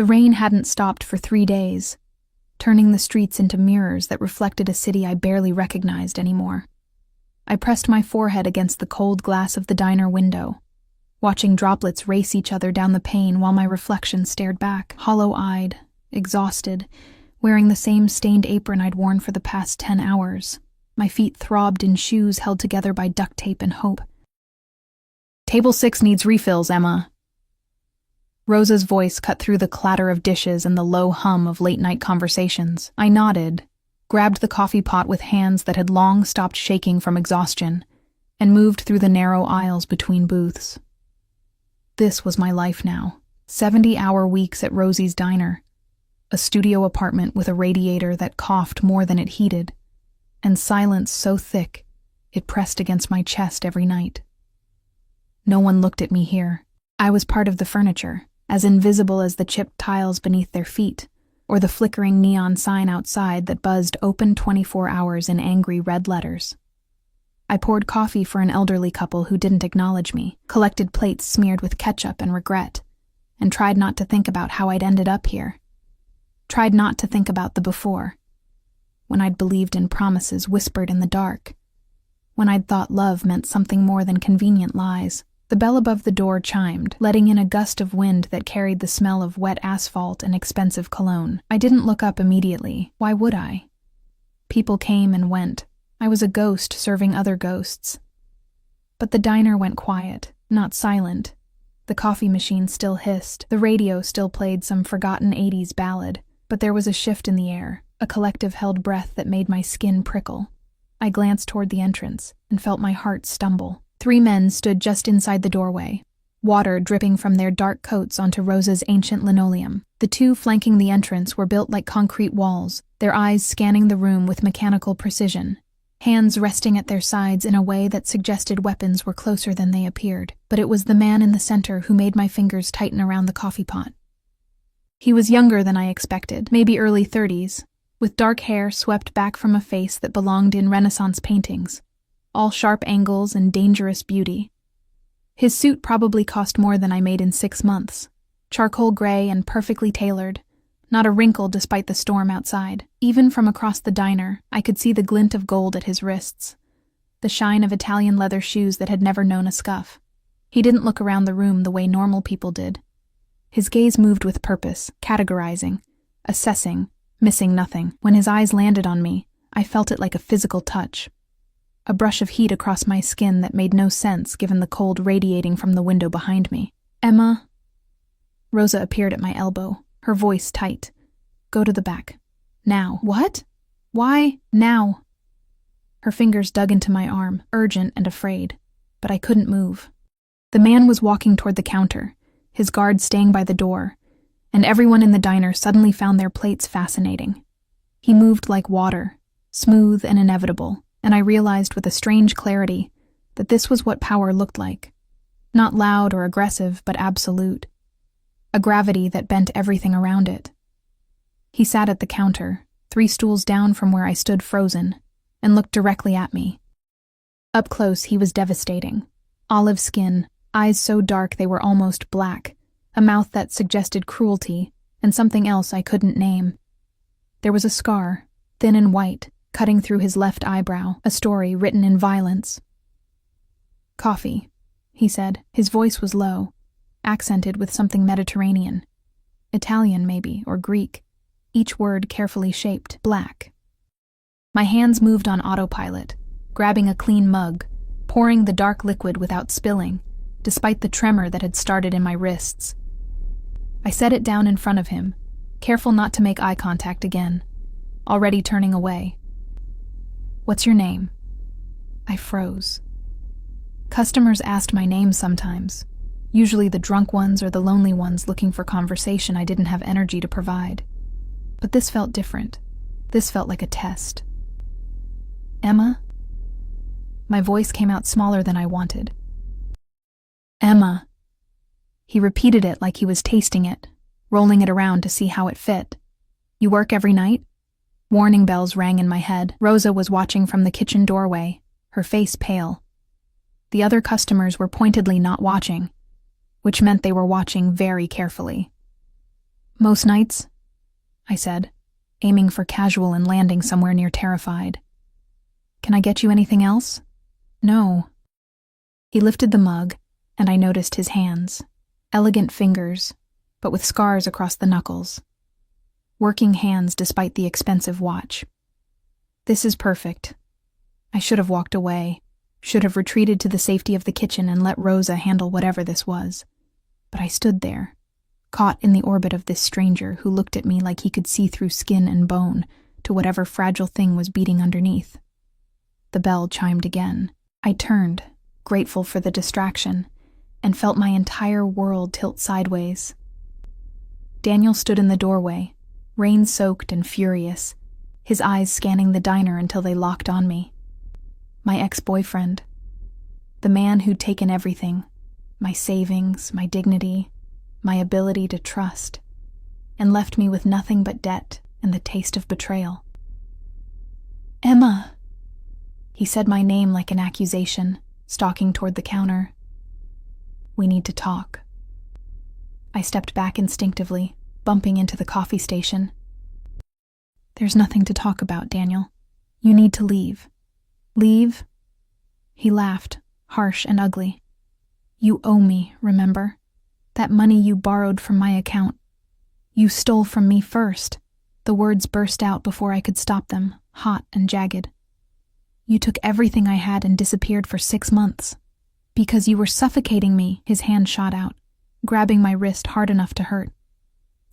The rain hadn't stopped for 3 days, turning the streets into mirrors that reflected a city I barely recognized anymore. I pressed my forehead against the cold glass of the diner window, watching droplets race each other down the pane while my reflection stared back, hollow-eyed, exhausted, wearing the same stained apron I'd worn for the past 10 hours. My feet throbbed in shoes held together by duct tape and hope. "Table 6 needs refills, Emma." Rosa's voice cut through the clatter of dishes and the low hum of late-night conversations. I nodded, grabbed the coffee pot with hands that had long stopped shaking from exhaustion, and moved through the narrow aisles between booths. This was my life now. 70-hour weeks at Rosie's Diner, a studio apartment with a radiator that coughed more than it heated, and silence so thick it pressed against my chest every night. No one looked at me here. I was part of the furniture, as invisible as the chipped tiles beneath their feet, or the flickering neon sign outside that buzzed open 24 hours in angry red letters. I poured coffee for an elderly couple who didn't acknowledge me, collected plates smeared with ketchup and regret, and tried not to think about how I'd ended up here. Tried not to think about the before, when I'd believed in promises whispered in the dark, when I'd thought love meant something more than convenient lies. The bell above the door chimed, letting in a gust of wind that carried the smell of wet asphalt and expensive cologne. I didn't look up immediately. Why would I? People came and went. I was a ghost serving other ghosts. But the diner went quiet, not silent. The coffee machine still hissed. The radio still played some forgotten 80s ballad. But there was a shift in the air, a collective held breath that made my skin prickle. I glanced toward the entrance and felt my heart stumble. 3 men stood just inside the doorway, water dripping from their dark coats onto Rosa's ancient linoleum. The 2 flanking the entrance were built like concrete walls, their eyes scanning the room with mechanical precision, hands resting at their sides in a way that suggested weapons were closer than they appeared. But it was the man in the center who made my fingers tighten around the coffee pot. He was younger than I expected, maybe early 30s, with dark hair swept back from a face that belonged in Renaissance paintings, all sharp angles and dangerous beauty. His suit probably cost more than I made in 6 months, charcoal gray and perfectly tailored, not a wrinkle despite the storm outside. Even from across the diner, I could see the glint of gold at his wrists, the shine of Italian leather shoes that had never known a scuff. He didn't look around the room the way normal people did. His gaze moved with purpose, categorizing, assessing, missing nothing. When his eyes landed on me, I felt it like a physical touch. A brush of heat across my skin that made no sense given the cold radiating from the window behind me. "Emma?" Rosa appeared at my elbow, her voice tight. "Go to the back. Now." "What? Why now?" Her fingers dug into my arm, urgent and afraid, but I couldn't move. The man was walking toward the counter, his guard staying by the door, and everyone in the diner suddenly found their plates fascinating. He moved like water, smooth and inevitable, and I realized with a strange clarity that this was what power looked like. Not loud or aggressive, but absolute. A gravity that bent everything around it. He sat at the counter, 3 stools down from where I stood frozen, and looked directly at me. Up close, he was devastating. Olive skin, eyes so dark they were almost black, a mouth that suggested cruelty, and something else I couldn't name. There was a scar, thin and white, cutting through his left eyebrow, a story written in violence. "Coffee," he said. His voice was low, accented with something Mediterranean. Italian, maybe, or Greek. Each word carefully shaped. "Black." My hands moved on autopilot, grabbing a clean mug, pouring the dark liquid without spilling, despite the tremor that had started in my wrists. I set it down in front of him, careful not to make eye contact again, already turning away. "What's your name?" I froze. Customers asked my name sometimes, usually the drunk ones or the lonely ones looking for conversation I didn't have energy to provide. But this felt different. This felt like a test. "Emma?" My voice came out smaller than I wanted. "Emma." He repeated it like he was tasting it, rolling it around to see how it fit. "You work every night?" Warning bells rang in my head. Rosa was watching from the kitchen doorway, her face pale. The other customers were pointedly not watching, which meant they were watching very carefully. Most nights, I said, aiming for casual and landing somewhere near terrified. Can I get you anything else? No. He lifted the mug, and I noticed his hands. Elegant fingers, but with scars across the knuckles. Working hands despite the expensive watch. This is perfect. I should have walked away, should have retreated to the safety of the kitchen and let Rosa handle whatever this was. But I stood there, caught in the orbit of this stranger who looked at me like he could see through skin and bone to whatever fragile thing was beating underneath. The bell chimed again. I turned, grateful for the distraction, and felt my entire world tilt sideways. Daniel stood in the doorway, rain-soaked and furious, his eyes scanning the diner until they locked on me. My ex-boyfriend. The man who'd taken everything, my savings, my dignity, my ability to trust, and left me with nothing but debt and the taste of betrayal. Emma! He said my name like an accusation, stalking toward the counter. We need to talk. I stepped back instinctively, bumping into the coffee station. There's nothing to talk about, Daniel. You need to leave. Leave? He laughed, harsh and ugly. You owe me, remember? That money you borrowed from my account. You stole from me first. The words burst out before I could stop them, hot and jagged. You took everything I had and disappeared for 6 months. Because you were suffocating me, his hand shot out, grabbing my wrist hard enough to hurt.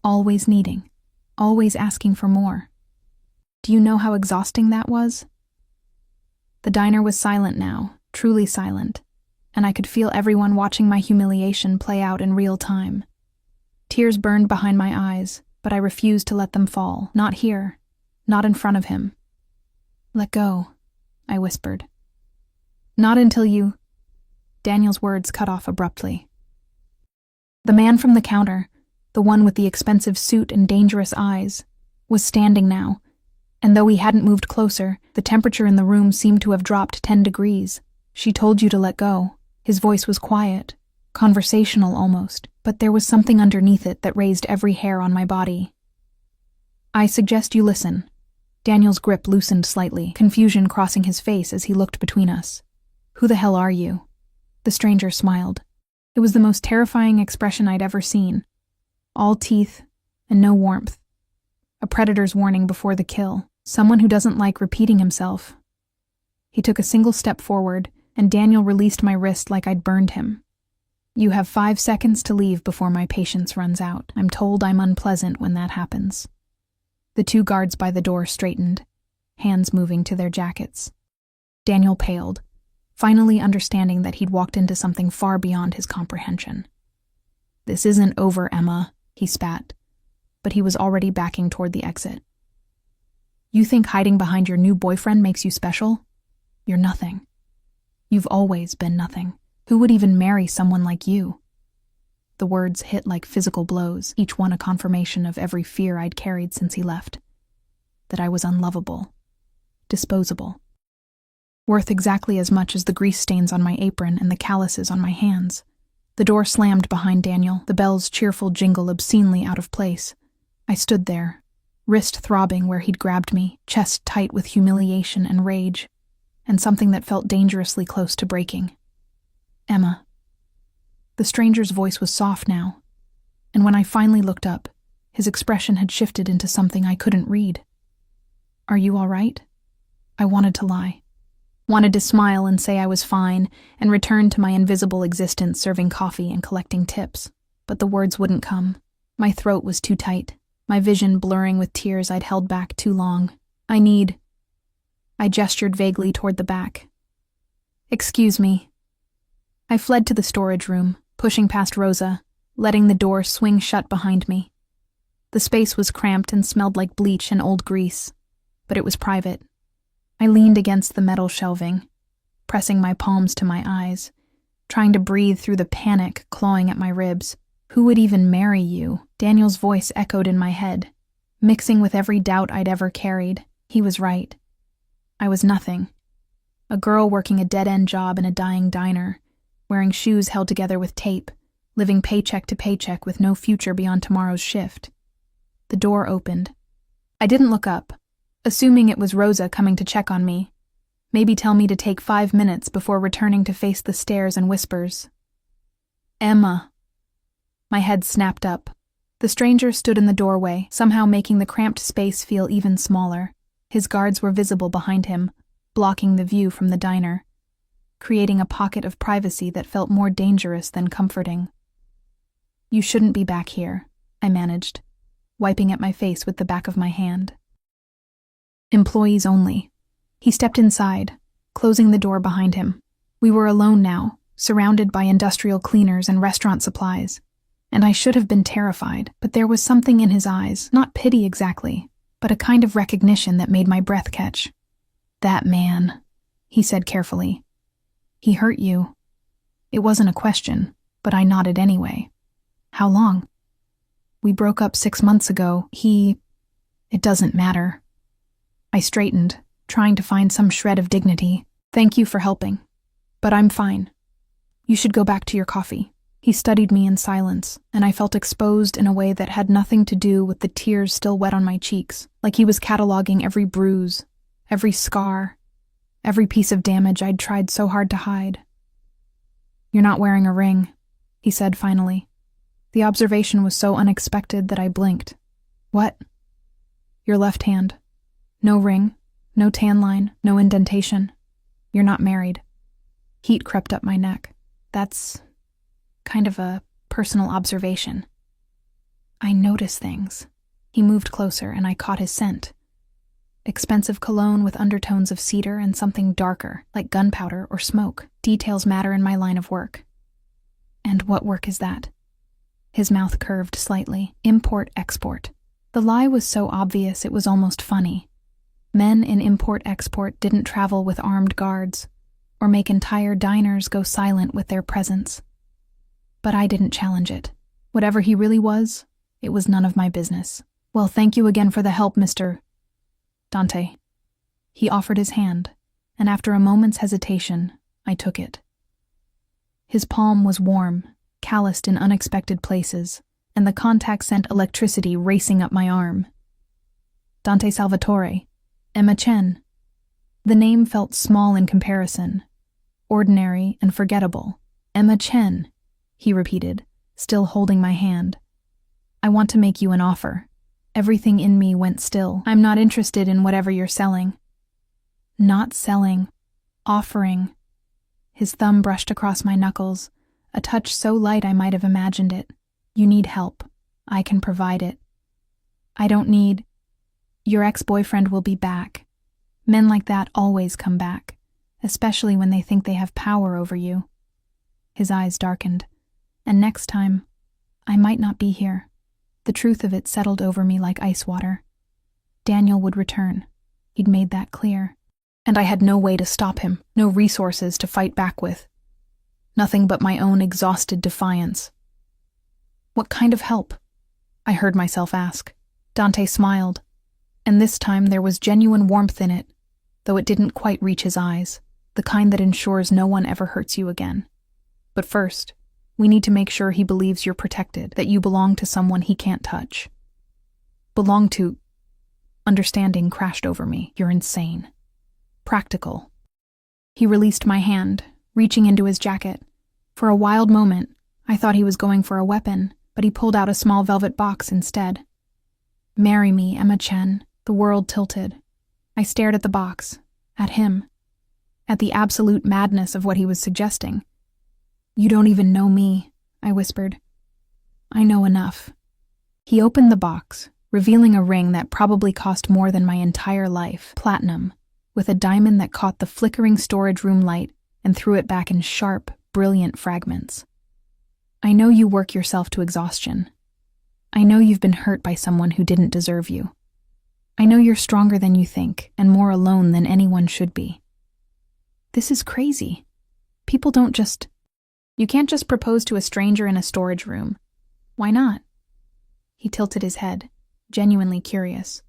Always needing, always asking for more. Do you know how exhausting that was? The diner was silent now, truly silent, and I could feel everyone watching my humiliation play out in real time. Tears burned behind my eyes, but I refused to let them fall. Not here, not in front of him. Let go, I whispered. Not until you... Daniel's words cut off abruptly. The man from the counter, the one with the expensive suit and dangerous eyes, was standing now, and though he hadn't moved closer, the temperature in the room seemed to have dropped 10 degrees. She told you to let go. His voice was quiet, conversational almost, but there was something underneath it that raised every hair on my body. I suggest you listen. Daniel's grip loosened slightly, confusion crossing his face as he looked between us. Who the hell are you? The stranger smiled. It was the most terrifying expression I'd ever seen. All teeth and no warmth. A predator's warning before the kill. Someone who doesn't like repeating himself. He took a single step forward, and Daniel released my wrist like I'd burned him. You have 5 seconds to leave before my patience runs out. I'm told I'm unpleasant when that happens. The 2 guards by the door straightened, hands moving to their jackets. Daniel paled, finally understanding that he'd walked into something far beyond his comprehension. This isn't over, Emma, he spat, but he was already backing toward the exit. You think hiding behind your new boyfriend makes you special? You're nothing. You've always been nothing. Who would even marry someone like you? The words hit like physical blows, each one a confirmation of every fear I'd carried since he left. That I was unlovable, disposable. Worth exactly as much as the grease stains on my apron and the calluses on my hands. The door slammed behind Daniel, the bell's cheerful jingle obscenely out of place. I stood there, wrist throbbing where he'd grabbed me, chest tight with humiliation and rage, and something that felt dangerously close to breaking. Emma. The stranger's voice was soft now, and when I finally looked up, his expression had shifted into something I couldn't read. Are you all right? I wanted to lie. Wanted to smile and say I was fine and return to my invisible existence serving coffee and collecting tips, but the words wouldn't come. My throat was too tight, my vision blurring with tears I'd held back too long. I gestured vaguely toward the back. Excuse me. I fled to the storage room, pushing past Rosa, letting the door swing shut behind me. The space was cramped and smelled like bleach and old grease, but it was private. I leaned against the metal shelving, pressing my palms to my eyes, trying to breathe through the panic clawing at my ribs. Who would even marry you? Daniel's voice echoed in my head, mixing with every doubt I'd ever carried. He was right. I was nothing. A girl working a dead-end job in a dying diner, wearing shoes held together with tape, living paycheck to paycheck with no future beyond tomorrow's shift. The door opened. I didn't look up, assuming it was Rosa coming to check on me, maybe tell me to take 5 minutes before returning to face the stares and whispers. Emma. My head snapped up. The stranger stood in the doorway, somehow making the cramped space feel even smaller. His guards were visible behind him, blocking the view from the diner, creating a pocket of privacy that felt more dangerous than comforting. You shouldn't be back here, I managed, wiping at my face with the back of my hand. Employees only. He stepped inside, closing the door behind him. We were alone now, surrounded by industrial cleaners and restaurant supplies, and I should have been terrified, but there was something in his eyes, not pity exactly, but a kind of recognition that made my breath catch. That man, he said carefully. He hurt you. It wasn't a question, but I nodded anyway. How long? We broke up 6 months ago. It doesn't matter. I straightened, trying to find some shred of dignity. Thank you for helping. But I'm fine. You should go back to your coffee. He studied me in silence, and I felt exposed in a way that had nothing to do with the tears still wet on my cheeks, like he was cataloging every bruise, every scar, every piece of damage I'd tried so hard to hide. You're not wearing a ring, he said finally. The observation was so unexpected that I blinked. What? Your left hand. No ring, no tan line, no indentation. You're not married. Heat crept up my neck. That's kind of a personal observation. I notice things. He moved closer and I caught his scent. Expensive cologne with undertones of cedar and something darker, like gunpowder or smoke. Details matter in my line of work. And what work is that? His mouth curved slightly. Import-export. The lie was so obvious it was almost funny. Men in import-export didn't travel with armed guards, or make entire diners go silent with their presence. But I didn't challenge it. Whatever he really was, it was none of my business. Well, thank you again for the help, Mr. Dante. He offered his hand, and after a moment's hesitation, I took it. His palm was warm, calloused in unexpected places, and the contact sent electricity racing up my arm. Dante Salvatore, Emma Chen. The name felt small in comparison, ordinary and forgettable. Emma Chen, he repeated, still holding my hand. I want to make you an offer. Everything in me went still. I'm not interested in whatever you're selling. Not selling. Offering. His thumb brushed across my knuckles, a touch so light I might have imagined it. You need help. I can provide it. I don't need... Your ex-boyfriend will be back. Men like that always come back, especially when they think they have power over you. His eyes darkened. And next time, I might not be here. The truth of it settled over me like ice water. Daniel would return. He'd made that clear. And I had no way to stop him, no resources to fight back with. Nothing but my own exhausted defiance. What kind of help? I heard myself ask. Dante smiled, and this time there was genuine warmth in it, though it didn't quite reach his eyes, the kind that ensures no one ever hurts you again. But first, we need to make sure he believes you're protected, that you belong to someone he can't touch. Belong to... Understanding crashed over me. You're insane. Practical. He released my hand, reaching into his jacket. For a wild moment, I thought he was going for a weapon, but he pulled out a small velvet box instead. Marry me, Emma Chen. The world tilted. I stared at the box, at him, at the absolute madness of what he was suggesting. You don't even know me, I whispered. I know enough. He opened the box, revealing a ring that probably cost more than my entire life, platinum, with a diamond that caught the flickering storage room light and threw it back in sharp, brilliant fragments. I know you work yourself to exhaustion. I know you've been hurt by someone who didn't deserve you. I know you're stronger than you think and more alone than anyone should be. This is crazy. People don't just... You can't just propose to a stranger in a storage room. Why not? He tilted his head, genuinely curious.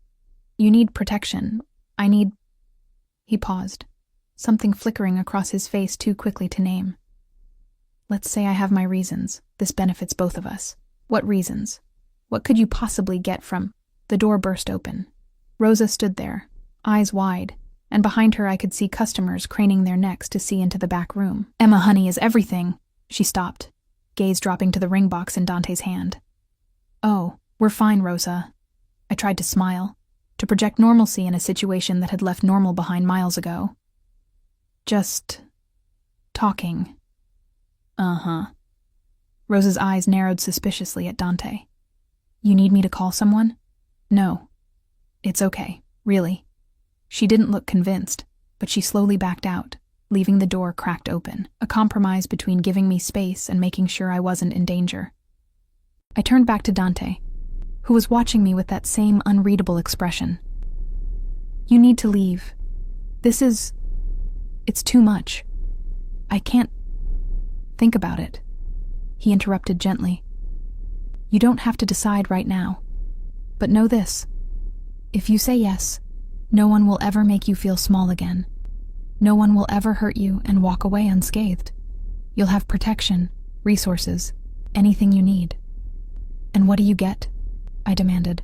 You need protection. I need... He paused, something flickering across his face too quickly to name. Let's say I have my reasons. This benefits both of us. What reasons? What could you possibly get from... The door burst open. Rosa stood there, eyes wide, and behind her I could see customers craning their necks to see into the back room. "Emma, honey, is everything?" She stopped, gaze dropping to the ring box in Dante's hand. "Oh, we're fine, Rosa." I tried to smile, to project normalcy in a situation that had left normal behind miles ago. "Just talking." "Uh-huh." Rosa's eyes narrowed suspiciously at Dante. "You need me to call someone?" "No. It's okay, really." She didn't look convinced, but she slowly backed out, leaving the door cracked open, a compromise between giving me space and making sure I wasn't in danger. I turned back to Dante, who was watching me with that same unreadable expression. "You need to leave. It's too much. I can't think about it." He interrupted gently. "You don't have to decide right now. But know this. If you say yes, no one will ever make you feel small again. No one will ever hurt you and walk away unscathed. You'll have protection, resources, anything you need." "And what do you get?" I demanded.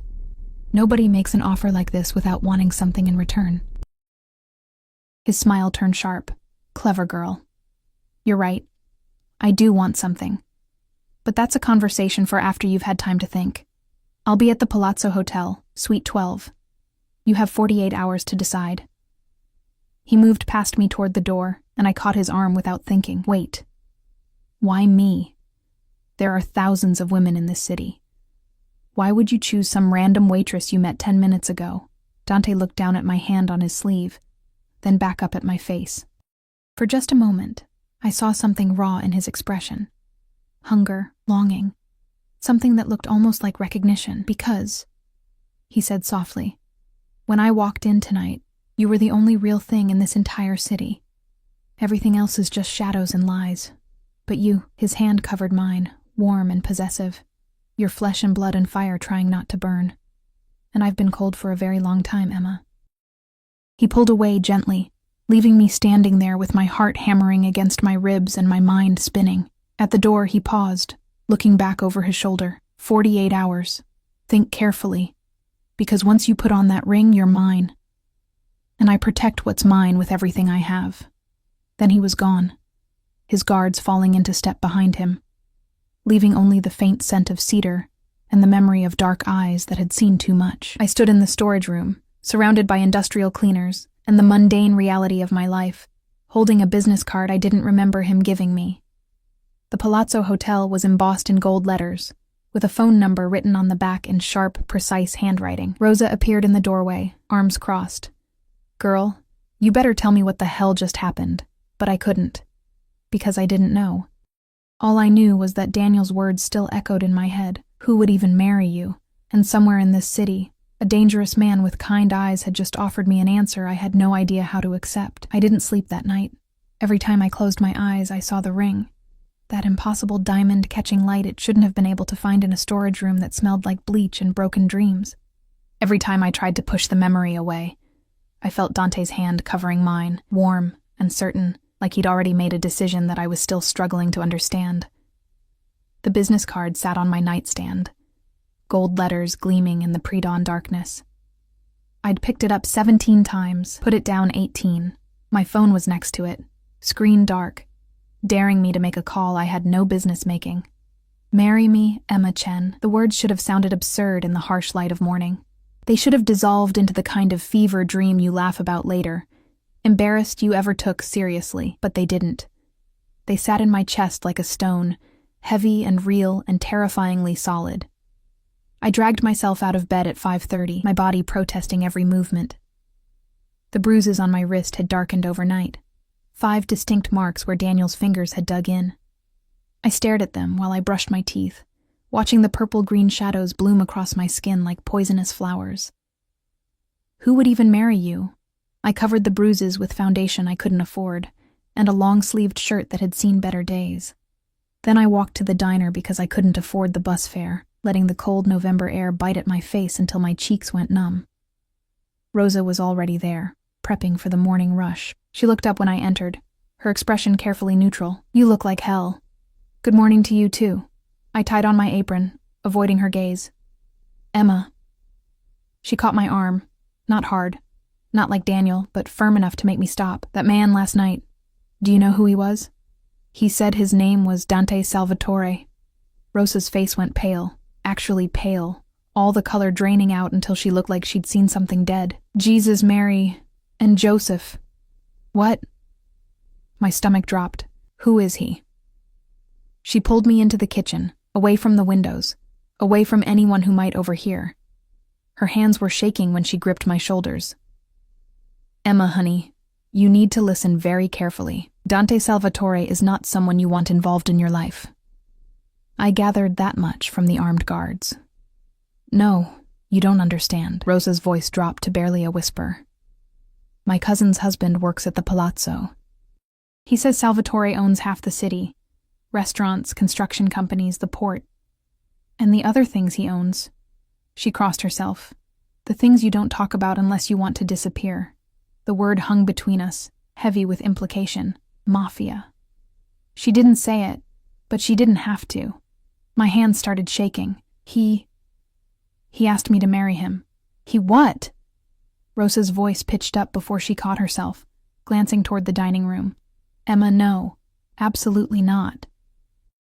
"Nobody makes an offer like this without wanting something in return." His smile turned sharp. "Clever girl. You're right. I do want something. But that's a conversation for after you've had time to think. I'll be at the Palazzo Hotel, Suite 12. You have 48 hours to decide." He moved past me toward the door, and I caught his arm without thinking. "Wait. Why me? There are thousands of women in this city. Why would you choose some random waitress you met 10 minutes ago?" Dante looked down at my hand on his sleeve, then back up at my face. For just a moment, I saw something raw in his expression. Hunger, longing, something that looked almost like recognition. "Because," he said softly, "when I walked in tonight, you were the only real thing in this entire city. Everything else is just shadows and lies. But you," his hand covered mine, warm and possessive. "You're flesh and blood and fire trying not to burn. And I've been cold for a very long time, Emma." He pulled away gently, leaving me standing there with my heart hammering against my ribs and my mind spinning. At the door, he paused, looking back over his shoulder. 48 hours. Think carefully. Because once you put on that ring, you're mine. And I protect what's mine with everything I have." Then he was gone, his guards falling into step behind him, leaving only the faint scent of cedar and the memory of dark eyes that had seen too much. I stood in the storage room, surrounded by industrial cleaners and the mundane reality of my life, holding a business card I didn't remember him giving me. The Palazzo Hotel was embossed in gold letters, with a phone number written on the back in sharp, precise handwriting. Rosa appeared in the doorway, arms crossed. "Girl, you better tell me what the hell just happened." But I couldn't, because I didn't know. All I knew was that Daniel's words still echoed in my head. Who would even marry you? And somewhere in this city, a dangerous man with kind eyes had just offered me an answer I had no idea how to accept. I didn't sleep that night. Every time I closed my eyes, I saw the ring. That impossible diamond catching light it shouldn't have been able to find in a storage room that smelled like bleach and broken dreams. Every time I tried to push the memory away, I felt Dante's hand covering mine, warm and certain, like he'd already made a decision that I was still struggling to understand. The business card sat on my nightstand, gold letters gleaming in the pre-dawn darkness. I'd picked it up 17 times, put it down 18. My phone was next to it, screen dark, daring me to make a call I had no business making. "Marry me, Emma Chen." The words should have sounded absurd in the harsh light of morning. They should have dissolved into the kind of fever dream you laugh about later, embarrassed you ever took seriously, but they didn't. They sat in my chest like a stone, heavy and real and terrifyingly solid. I dragged myself out of bed at 5:30, my body protesting every movement. The bruises on my wrist had darkened overnight, 5 distinct marks where Daniel's fingers had dug in. I stared at them while I brushed my teeth, watching the purple-green shadows bloom across my skin like poisonous flowers. Who would even marry you? I covered the bruises with foundation I couldn't afford, and a long-sleeved shirt that had seen better days. Then I walked to the diner because I couldn't afford the bus fare, letting the cold November air bite at my face until my cheeks went numb. Rosa was already there, prepping for the morning rush. She looked up when I entered, her expression carefully neutral. "You look like hell." "Good morning to you, too." I tied on my apron, avoiding her gaze. "Emma." She caught my arm. Not hard. Not like Daniel, but firm enough to make me stop. That man last night. Do you know who he was? He said his name was Dante Salvatore. Rosa's face went pale. Actually pale. All the color draining out until she looked like she'd seen something dead. Jesus, Mary, and Joseph. What? My stomach dropped. Who is he? She pulled me into the kitchen, away from the windows, away from anyone who might overhear. Her hands were shaking when she gripped my shoulders. Emma, honey, you need to listen very carefully. Dante Salvatore is not someone you want involved in your life. I gathered that much from the armed guards. No, you don't understand. Rosa's voice dropped to barely a whisper. My cousin's husband works at the Palazzo. He says Salvatore owns half the city. Restaurants, construction companies, the port. And the other things he owns. She crossed herself. The things you don't talk about unless you want to disappear. The word hung between us, heavy with implication. Mafia. She didn't say it, but she didn't have to. My hands started shaking. He asked me to marry him. He what? Rosa's voice pitched up before she caught herself, glancing toward the dining room. Emma, no. Absolutely not.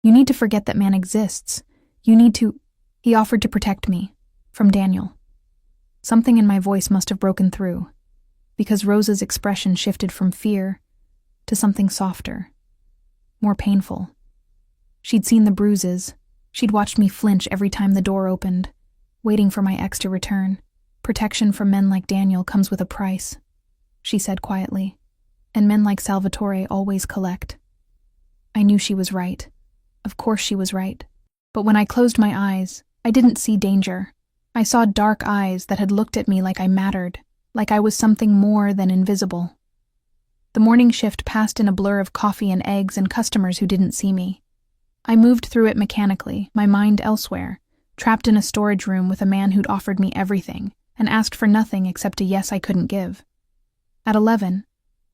You need to forget that man exists. You need to... He offered to protect me. From Daniel. Something in my voice must have broken through, because Rosa's expression shifted from fear to something softer, more painful. She'd seen the bruises. She'd watched me flinch every time the door opened, waiting for my ex to return. Protection from men like Daniel comes with a price, she said quietly, and men like Salvatore always collect. I knew she was right. Of course she was right. But when I closed my eyes, I didn't see danger. I saw dark eyes that had looked at me like I mattered, like I was something more than invisible. The morning shift passed in a blur of coffee and eggs and customers who didn't see me. I moved through it mechanically, my mind elsewhere, trapped in a storage room with a man who'd offered me everything and asked for nothing except a yes I couldn't give. At 11,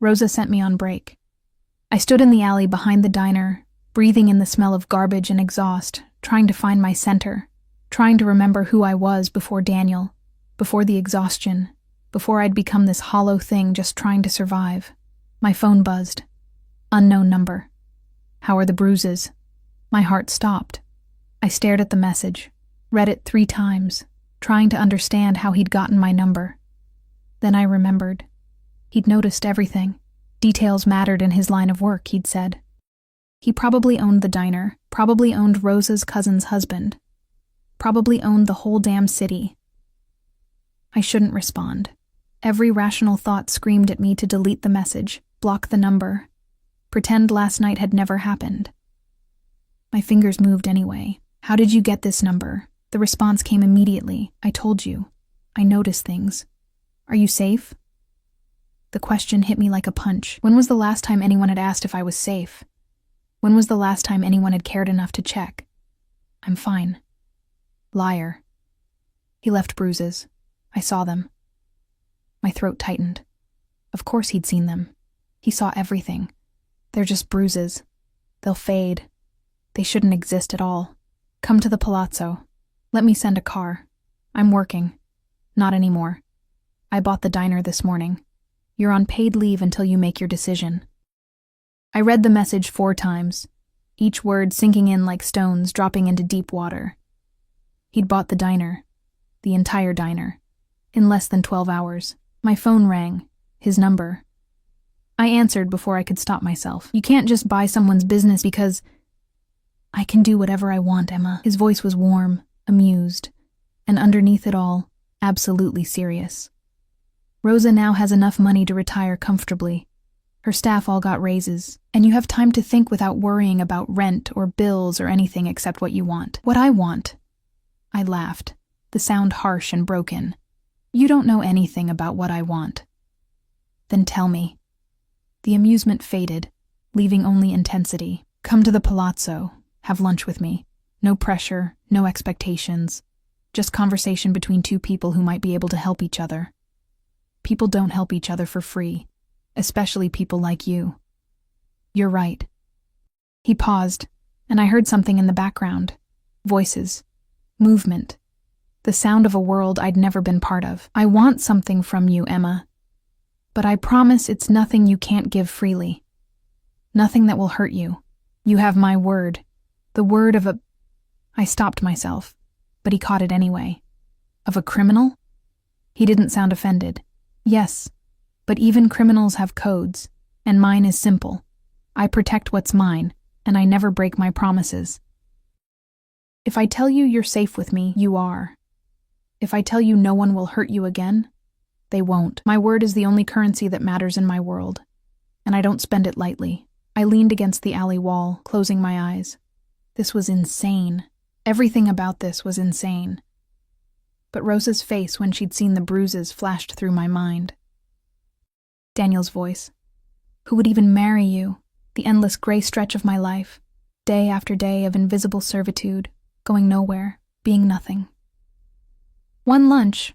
Rosa sent me on break. I stood in the alley behind the diner, breathing in the smell of garbage and exhaust, trying to find my center, trying to remember who I was before Daniel, before the exhaustion, before I'd become this hollow thing just trying to survive. My phone buzzed. Unknown number. How are the bruises? My heart stopped. I stared at the message, read it 3 times, trying to understand how he'd gotten my number. Then I remembered. He'd noticed everything. Details mattered in his line of work, he'd said. He probably owned the diner, probably owned Rosa's cousin's husband, probably owned the whole damn city. I shouldn't respond. Every rational thought screamed at me to delete the message, block the number, pretend last night had never happened. My fingers moved anyway. How did you get this number? The response came immediately. I told you. I notice things. Are you safe? The question hit me like a punch. When was the last time anyone had asked if I was safe? When was the last time anyone had cared enough to check? I'm fine. Liar. He left bruises. I saw them. My throat tightened. Of course he'd seen them. He saw everything. They're just bruises. They'll fade. They shouldn't exist at all. Come to the Palazzo. Let me send a car. I'm working. Not anymore. I bought the diner this morning. You're on paid leave until you make your decision. I read the message 4 times, each word sinking in like stones dropping into deep water. He'd bought the diner, the entire diner, in less than 12 hours. My phone rang, his number. I answered before I could stop myself. You can't just buy someone's business because... I can do whatever I want, Emma. His voice was warm, amused, and underneath it all, absolutely serious. Rosa now has enough money to retire comfortably. Her staff all got raises, and you have time to think without worrying about rent or bills or anything except what you want. What I want. I laughed, the sound harsh and broken. You don't know anything about what I want. Then tell me. The amusement faded, leaving only intensity. Come to the Palazzo. Have lunch with me. No pressure, no expectations. Just conversation between 2 people who might be able to help each other. People don't help each other for free, especially people like you. You're right. He paused, and I heard something in the background. Voices. Movement. the sound of a world I'd never been part of. "I want something from you, Emma. But I promise it's nothing you can't give freely. Nothing that will hurt you. You have my word. The word of a—" I stopped myself, but he caught it anyway. "Of a criminal?" He didn't sound offended. "Yes, but even criminals have codes, and mine is simple. I protect what's mine, and I never break my promises. If I tell you you're safe with me, you are. If I tell you no one will hurt you again, they won't. My word is the only currency that matters in my world, and I don't spend it lightly." I leaned against the alley wall, closing my eyes. This was insane. Everything about this was insane. But Rosa's face when she'd seen the bruises flashed through my mind. Daniel's voice. "Who would even marry you? The endless gray stretch of my life. Day after day of invisible servitude, going nowhere, being nothing." "One lunch,"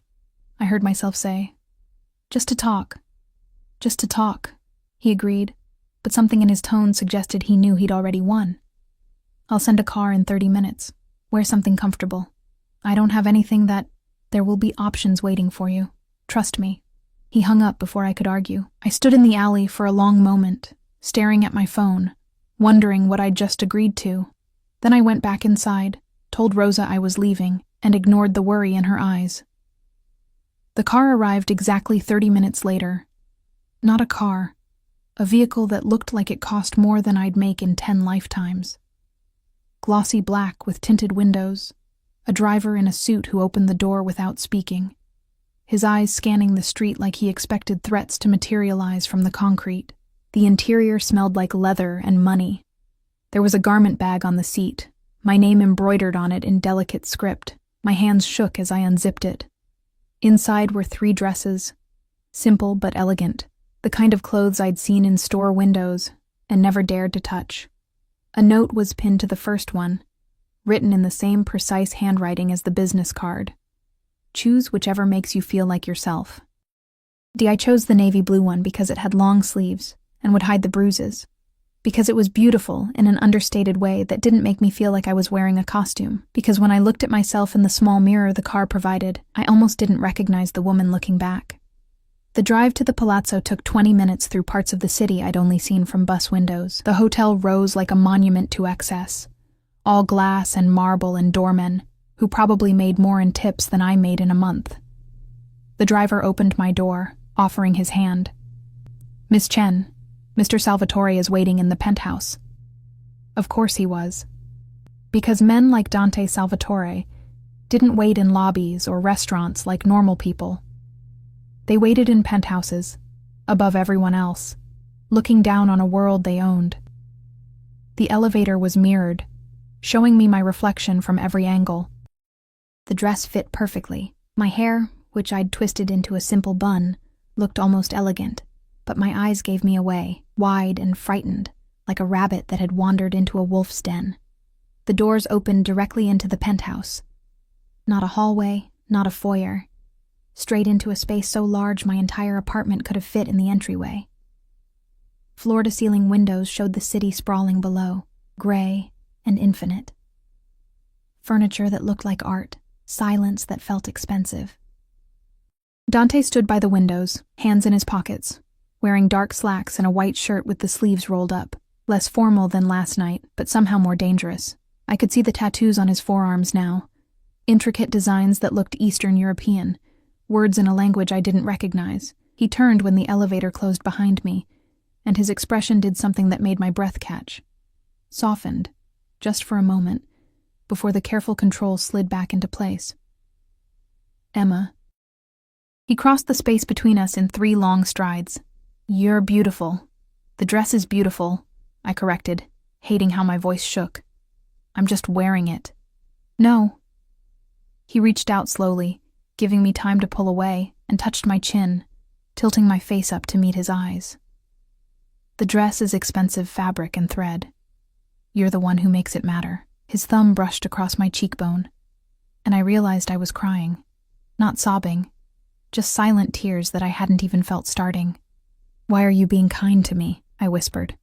I heard myself say. "Just to talk. Just to talk," he agreed, but something in his tone suggested he knew he'd already won. "I'll send a car in 30 minutes. Wear something comfortable. I don't have anything that— There will be options waiting for you. Trust me." He hung up before I could argue. I stood in the alley for a long moment, staring at my phone, wondering what I'd just agreed to. Then I went back inside, told Rosa I was leaving, and ignored the worry in her eyes. The car arrived exactly 30 minutes later. Not a car. A vehicle that looked like it cost more than I'd make in 10 lifetimes. Glossy black with tinted windows, a driver in a suit who opened the door without speaking, his eyes scanning the street like he expected threats to materialize from the concrete. The interior smelled like leather and money. There was a garment bag on the seat, my name embroidered on it in delicate script. My hands shook as I unzipped it. Inside were 3 dresses, simple but elegant, the kind of clothes I'd seen in store windows and never dared to touch. A note was pinned to the first one, written in the same precise handwriting as the business card. "Choose whichever makes you feel like yourself." I chose the navy blue one because it had long sleeves and would hide the bruises, because it was beautiful in an understated way that didn't make me feel like I was wearing a costume, because when I looked at myself in the small mirror the car provided, I almost didn't recognize the woman looking back. The drive to the palazzo took 20 minutes through parts of the city I'd only seen from bus windows. The hotel rose like a monument to excess, all glass and marble and doormen, who probably made more in tips than I made in a month. The driver opened my door, offering his hand. "Miss Chen, Mr. Salvatore is waiting in the penthouse." Of course he was. Because men like Dante Salvatore didn't wait in lobbies or restaurants like normal people. They waited in penthouses, above everyone else, looking down on a world they owned. The elevator was mirrored, showing me my reflection from every angle. The dress fit perfectly. My hair, which I'd twisted into a simple bun, looked almost elegant, but my eyes gave me away, wide and frightened, like a rabbit that had wandered into a wolf's den. The doors opened directly into the penthouse. Not a hallway, not a foyer. Straight into a space so large my entire apartment could have fit in the entryway. Floor-to-ceiling windows showed the city sprawling below, gray and infinite. Furniture that looked like art, silence that felt expensive. Dante stood by the windows, hands in his pockets, wearing dark slacks and a white shirt with the sleeves rolled up, less formal than last night, but somehow more dangerous. I could see the tattoos on his forearms now, intricate designs that looked Eastern European, words in a language I didn't recognize. He turned when the elevator closed behind me, and his expression did something that made my breath catch. Softened, just for a moment, before the careful control slid back into place. "Emma." He crossed the space between us in 3 long strides. "You're beautiful." "The dress is beautiful," I corrected, hating how my voice shook. "I'm just wearing it." "No." He reached out slowly, giving me time to pull away, and touched my chin, tilting my face up to meet his eyes. "The dress is expensive fabric and thread. You're the one who makes it matter." His thumb brushed across my cheekbone, and I realized I was crying. Not sobbing, just silent tears that I hadn't even felt starting. "Why are you being kind to me?" I whispered.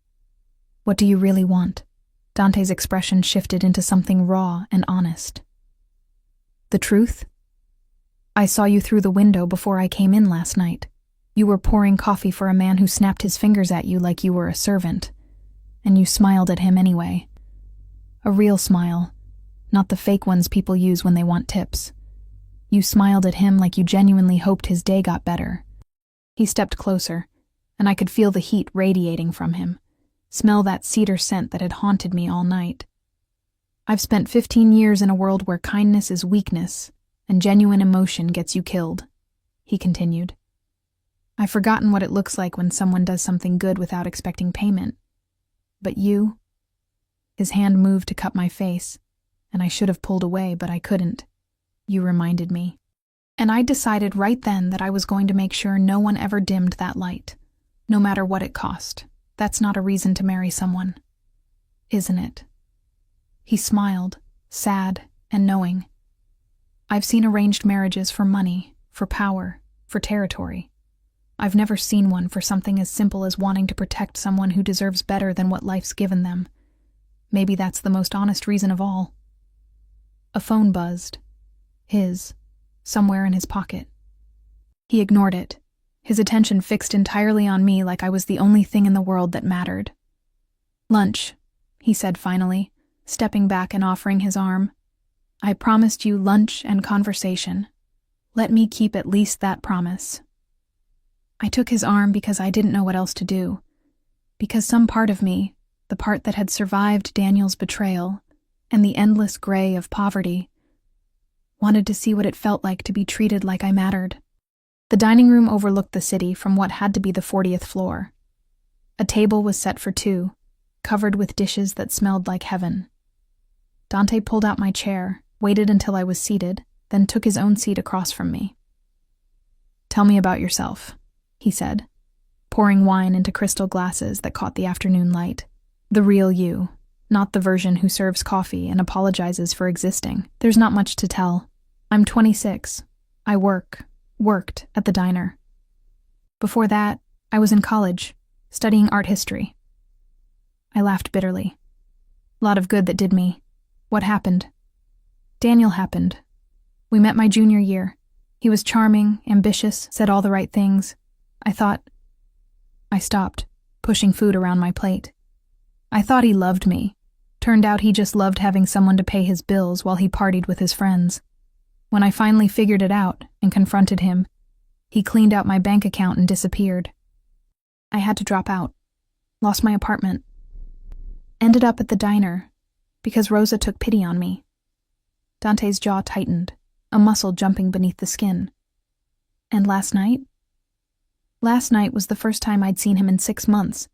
"What do you really want?" Dante's expression shifted into something raw and honest. "The truth?" I saw you through the window before I came in last night. You were pouring coffee for a man who snapped his fingers at you like you were a servant. And you smiled at him anyway. A real smile, not the fake ones people use when they want tips. You smiled at him like you genuinely hoped his day got better. He stepped closer, and I could feel the heat radiating from him, smell that cedar scent that had haunted me all night. I've spent 15 years in a world where kindness is weakness, and genuine emotion gets you killed, he continued. I've forgotten what it looks like when someone does something good without expecting payment. But you? His hand moved to cup my face, and I should have pulled away, but I couldn't. You reminded me. And I decided right then that I was going to make sure no one ever dimmed that light, no matter what it cost. That's not a reason to marry someone, isn't it? He smiled, sad and knowing. I've seen arranged marriages for money, for power, for territory. I've never seen one for something as simple as wanting to protect someone who deserves better than what life's given them. Maybe that's the most honest reason of all. A phone buzzed. His, somewhere in his pocket. He ignored it, his attention fixed entirely on me like I was the only thing in the world that mattered. Lunch, he said finally, stepping back and offering his arm. I promised you lunch and conversation. Let me keep at least that promise. I took his arm because I didn't know what else to do. Because some part of me, the part that had survived Daniel's betrayal and the endless gray of poverty, wanted to see what it felt like to be treated like I mattered. The dining room overlooked the city from what had to be the 40th floor. A table was set for two, covered with dishes that smelled like heaven. Dante pulled out my chair, waited until I was seated, then took his own seat across from me. Tell me about yourself, he said, pouring wine into crystal glasses that caught the afternoon light. The real you, not the version who serves coffee and apologizes for existing. There's not much to tell. I'm 26. I worked at the diner. Before that, I was in college, studying art history. I laughed bitterly. Lot of good that did me. What happened? Daniel happened. We met my junior year. He was charming, ambitious, said all the right things. I stopped, pushing food around my plate. I thought he loved me. Turned out he just loved having someone to pay his bills while he partied with his friends. When I finally figured it out and confronted him, he cleaned out my bank account and disappeared. I had to drop out. Lost my apartment. Ended up at the diner because Rosa took pity on me. Dante's jaw tightened, a muscle jumping beneath the skin. And last night? Last night was the first time I'd seen him in 6 months.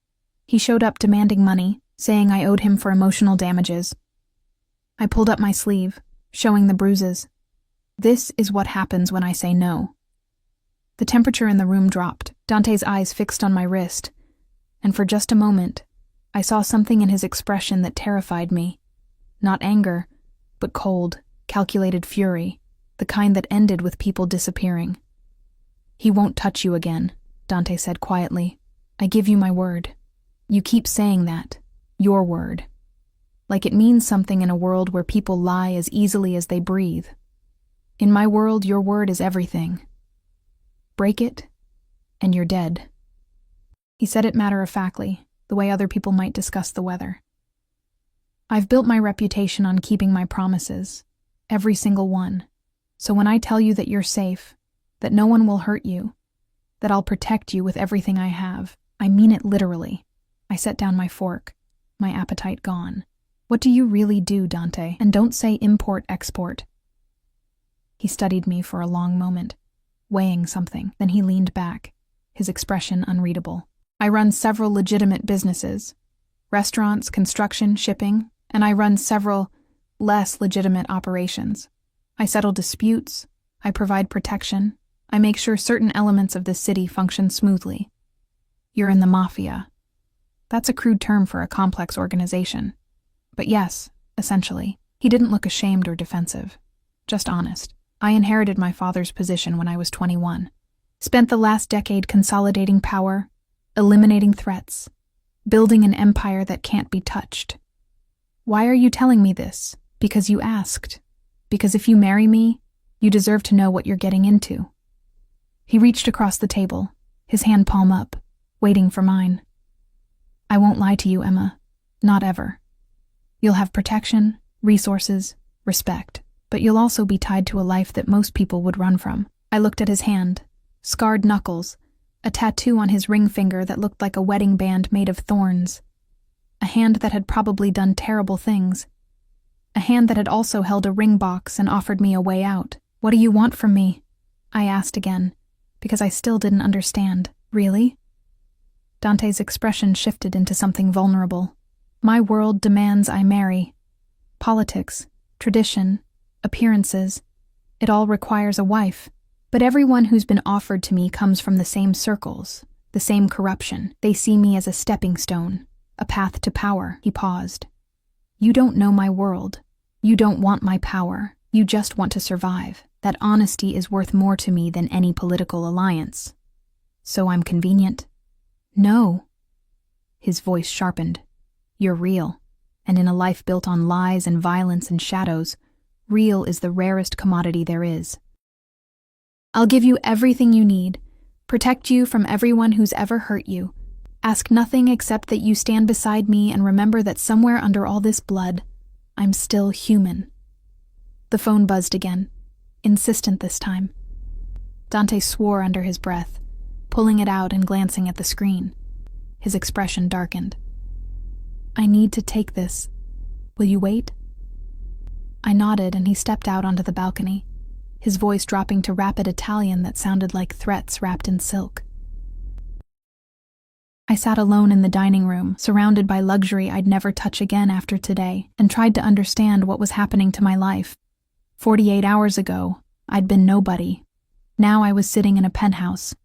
He showed up demanding money, saying I owed him for emotional damages. I pulled up my sleeve, showing the bruises. This is what happens when I say no. The temperature in the room dropped, Dante's eyes fixed on my wrist, and for just a moment, I saw something in his expression that terrified me. Not anger, but cold, calculated fury, the kind that ended with people disappearing. He won't touch you again, Dante said quietly. I give you my word. You keep saying that. Your word. Like it means something in a world where people lie as easily as they breathe. In my world, your word is everything. Break it, and you're dead. He said it matter-of-factly, the way other people might discuss the weather. I've built my reputation on keeping my promises, every single one. So when I tell you that you're safe, that no one will hurt you, that I'll protect you with everything I have, I mean it literally. I set down my fork, my appetite gone. What do you really do, Dante? And don't say import-export. He studied me for a long moment, weighing something. Then he leaned back, his expression unreadable. I run several legitimate businesses. Restaurants, construction, shipping, and I run several less legitimate operations. I settle disputes. I provide protection. I make sure certain elements of this city function smoothly. You're in the mafia. That's a crude term for a complex organization. But yes, essentially. He didn't look ashamed or defensive. Just honest. I inherited my father's position when I was 21. Spent the last decade consolidating power, eliminating threats, building an empire that can't be touched. Why are you telling me this? Because you asked. Because if you marry me, You deserve to know what you're getting into." He reached across the table, his hand palm up, waiting for mine. "I won't lie to you, Emma. Not ever. You'll have protection, resources, respect, but you'll also be tied to a life that most people would run from." I looked at his hand, scarred knuckles, a tattoo on his ring finger that looked like a wedding band made of thorns, a hand that had probably done terrible things, a hand that had also held a ring box and offered me a way out. "What do you want from me?" I asked again, because I still didn't understand. "Really?" Dante's expression shifted into something vulnerable. "My world demands I marry. Politics, tradition, appearances, it all requires a wife. But everyone who's been offered to me comes from the same circles, the same corruption. They see me as a stepping stone, a path to power." He paused. "You don't know my world. You don't want my power. You just want to survive. That honesty is worth more to me than any political alliance. So I'm convenient?" "No." His voice sharpened. "You're real, and in a life built on lies and violence and shadows, real is the rarest commodity there is. I'll give you everything you need, protect you from everyone who's ever hurt you. Ask nothing except that you stand beside me and remember that somewhere under all this blood, I'm still human." The phone buzzed again, insistent this time. Dante swore under his breath, pulling it out and glancing at the screen. His expression darkened. "I need to take this. Will you wait?" I nodded and he stepped out onto the balcony, his voice dropping to rapid Italian that sounded like threats wrapped in silk. I sat alone in the dining room, surrounded by luxury I'd never touch again after today, and tried to understand what was happening to my life. 48 hours ago, I'd been nobody. Now I was sitting in a penthouse,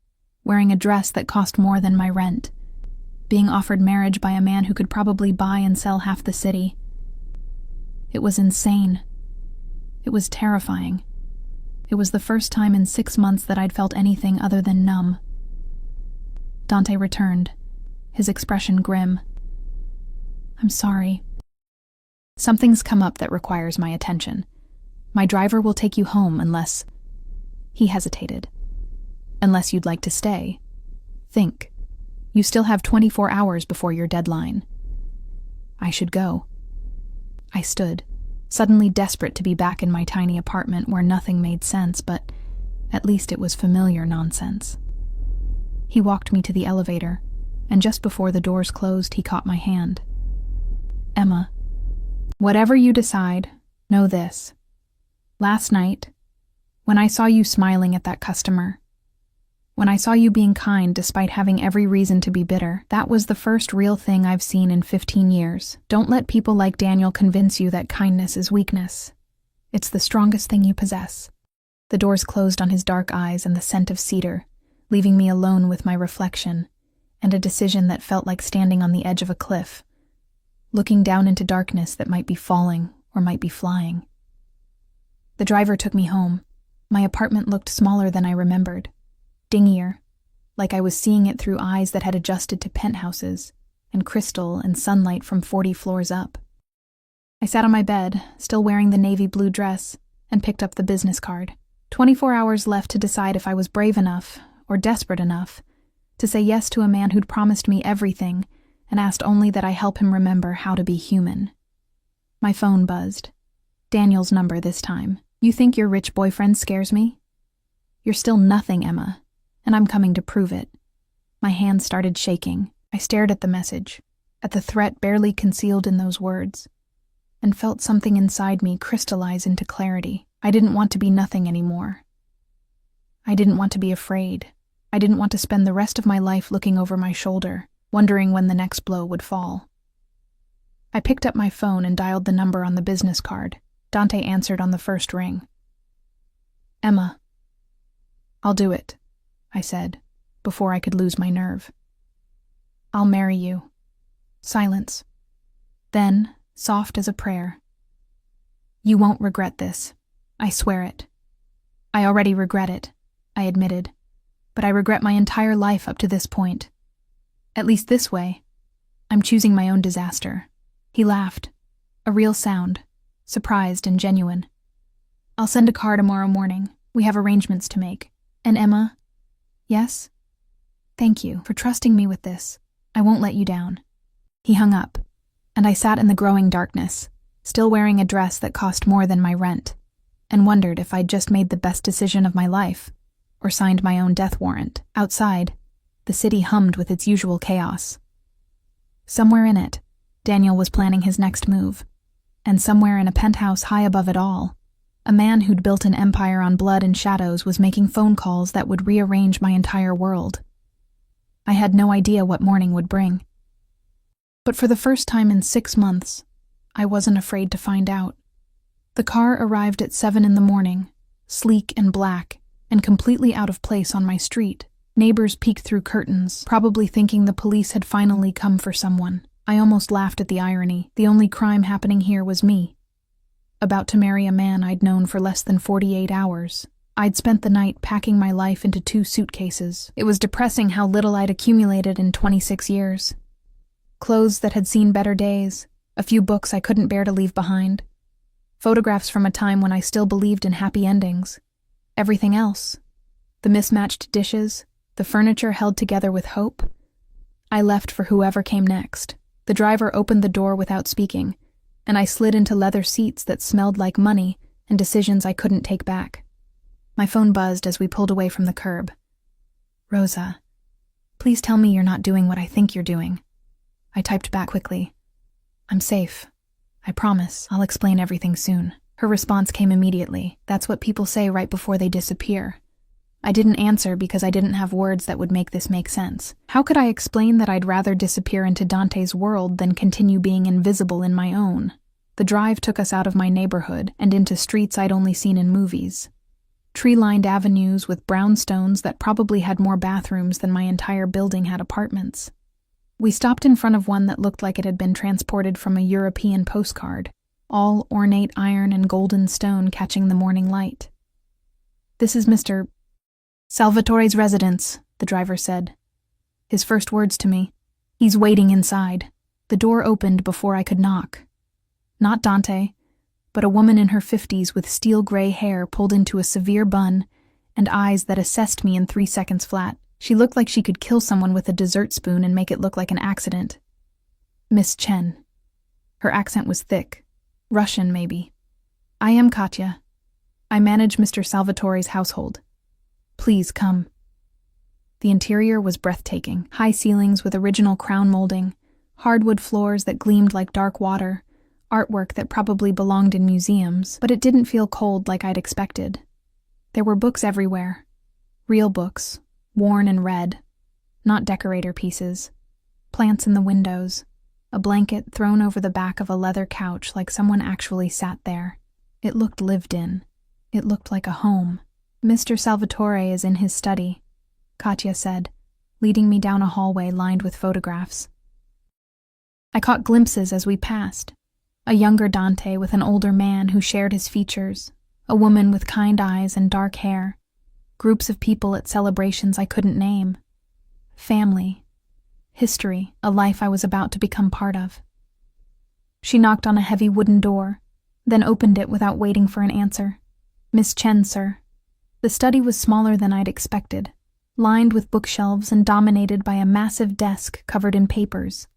wearing a dress that cost more than my rent, being offered marriage by a man who could probably buy and sell half the city. It was insane. It was terrifying. It was the first time in 6 months that I'd felt anything other than numb. Dante returned, his expression grim. "I'm sorry. Something's come up that requires my attention. My driver will take you home unless—" He hesitated. "Unless you'd like to stay. Think. You still have 24 hours before your deadline." I should go. I stood, suddenly desperate to be back in my tiny apartment where nothing made sense, but at least it was familiar nonsense. He walked me to the elevator, and just before the doors closed, he caught my hand. "Emma, whatever you decide, know this. Last night, when I saw you smiling at that customer, when I saw you being kind despite having every reason to be bitter, that was the first real thing I've seen in 15 years. Don't let people like Daniel convince you that kindness is weakness. It's the strongest thing you possess." The doors closed on his dark eyes and the scent of cedar, leaving me alone with my reflection, and a decision that felt like standing on the edge of a cliff, looking down into darkness that might be falling or might be flying. The driver took me home. My apartment looked smaller than I remembered. Dingier, like I was seeing it through eyes that had adjusted to penthouses, and crystal and sunlight from 40 floors up. I sat on my bed, still wearing the navy blue dress, and picked up the business card. 24 hours left to decide if I was brave enough, or desperate enough, to say yes to a man who'd promised me everything and asked only that I help him remember how to be human. My phone buzzed. Daniel's number this time. "You think your rich boyfriend scares me? You're still nothing, Emma. And I'm coming to prove it." My hand started shaking. I stared at the message, at the threat barely concealed in those words, and felt something inside me crystallize into clarity. I didn't want to be nothing anymore. I didn't want to be afraid. I didn't want to spend the rest of my life looking over my shoulder, wondering when the next blow would fall. I picked up my phone and dialed the number on the business card. Dante answered on the first ring. "Emma." "I'll do it," I said, before I could lose my nerve. "I'll marry you." Silence. Then, soft as a prayer. "You won't regret this. I swear it." "I already regret it," I admitted, "but I regret my entire life up to this point. At least this way. I'm choosing my own disaster." He laughed, a real sound, surprised and genuine. I'll send a car tomorrow morning. We have arrangements to make. And Emma? Yes? Thank you for trusting me with this. I won't let you down. He hung up, and I sat in the growing darkness, still wearing a dress that cost more than my rent, and wondered if I'd just made the best decision of my life, or signed my own death warrant. Outside, the city hummed with its usual chaos. Somewhere in it, Daniel was planning his next move, and somewhere in a penthouse high above it all, a man who'd built an empire on blood and shadows was making phone calls that would rearrange my entire world. I had no idea what morning would bring. But for the first time in 6 months, I wasn't afraid to find out. The car arrived at 7 in the morning, sleek and black, and completely out of place on my street. Neighbors peeked through curtains, probably thinking the police had finally come for someone. I almost laughed at the irony. The only crime happening here was me. About to marry a man I'd known for less than 48 hours. I'd spent the night packing my life into 2 suitcases. It was depressing how little I'd accumulated in 26 years. Clothes that had seen better days, a few books I couldn't bear to leave behind, photographs from a time when I still believed in happy endings. Everything else, the mismatched dishes, the furniture held together with hope, I left for whoever came next. The driver opened the door without speaking, and I slid into leather seats that smelled like money and decisions I couldn't take back. My phone buzzed as we pulled away from the curb. Rosa, please tell me you're not doing what I think you're doing. I typed back quickly. I'm safe. I promise. I'll explain everything soon. Her response came immediately. That's what people say right before they disappear. I didn't answer because I didn't have words that would make this make sense. How could I explain that I'd rather disappear into Dante's world than continue being invisible in my own? The drive took us out of my neighborhood and into streets I'd only seen in movies. Tree-lined avenues with brownstones that probably had more bathrooms than my entire building had apartments. We stopped in front of one that looked like it had been transported from a European postcard, all ornate iron and golden stone catching the morning light. This is Mr. Salvatore's residence, the driver said. His first words to me. He's waiting inside. The door opened before I could knock. Not Dante, but a woman in her 50s with steel-gray hair pulled into a severe bun and eyes that assessed me in 3 seconds flat. She looked like she could kill someone with a dessert spoon and make it look like an accident. Miss Chen. Her accent was thick. Russian, maybe. I am Katya. I manage Mr. Salvatore's household. Please come. The interior was breathtaking. High ceilings with original crown molding, hardwood floors that gleamed like dark water, artwork that probably belonged in museums, but it didn't feel cold like I'd expected. There were books everywhere. Real books, worn and read, not decorator pieces. Plants in the windows, a blanket thrown over the back of a leather couch like someone actually sat there. It looked lived in. It looked like a home. Mr. Salvatore is in his study, Katya said, leading me down a hallway lined with photographs. I caught glimpses as we passed. A younger Dante with an older man who shared his features, a woman with kind eyes and dark hair, groups of people at celebrations I couldn't name. Family, history, a life I was about to become part of. She knocked on a heavy wooden door, then opened it without waiting for an answer. Miss Chen, sir. The study was smaller than I'd expected, lined with bookshelves and dominated by a massive desk covered in papers.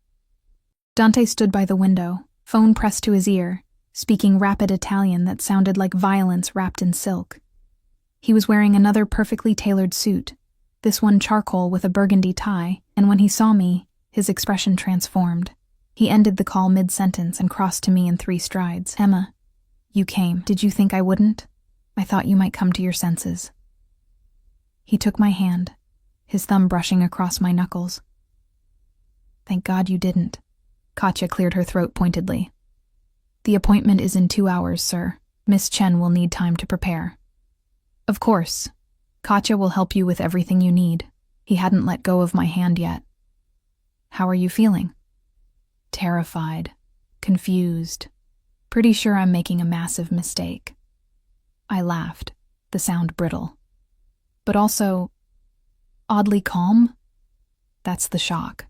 Dante stood by the window, phone pressed to his ear, speaking rapid Italian that sounded like violence wrapped in silk. He was wearing another perfectly tailored suit, this one charcoal with a burgundy tie, and when he saw me, his expression transformed. He ended the call mid-sentence and crossed to me in 3 strides. Emma, you came. Did you think I wouldn't? I thought you might come to your senses. He took my hand, his thumb brushing across my knuckles. Thank God you didn't. Katya cleared her throat pointedly. The appointment is in 2 hours, sir. Miss Chen will need time to prepare. Of course. Katya will help you with everything you need. He hadn't let go of my hand yet. How are you feeling? Terrified. Confused. Pretty sure I'm making a massive mistake. I laughed, the sound brittle. But also, oddly calm? That's the shock.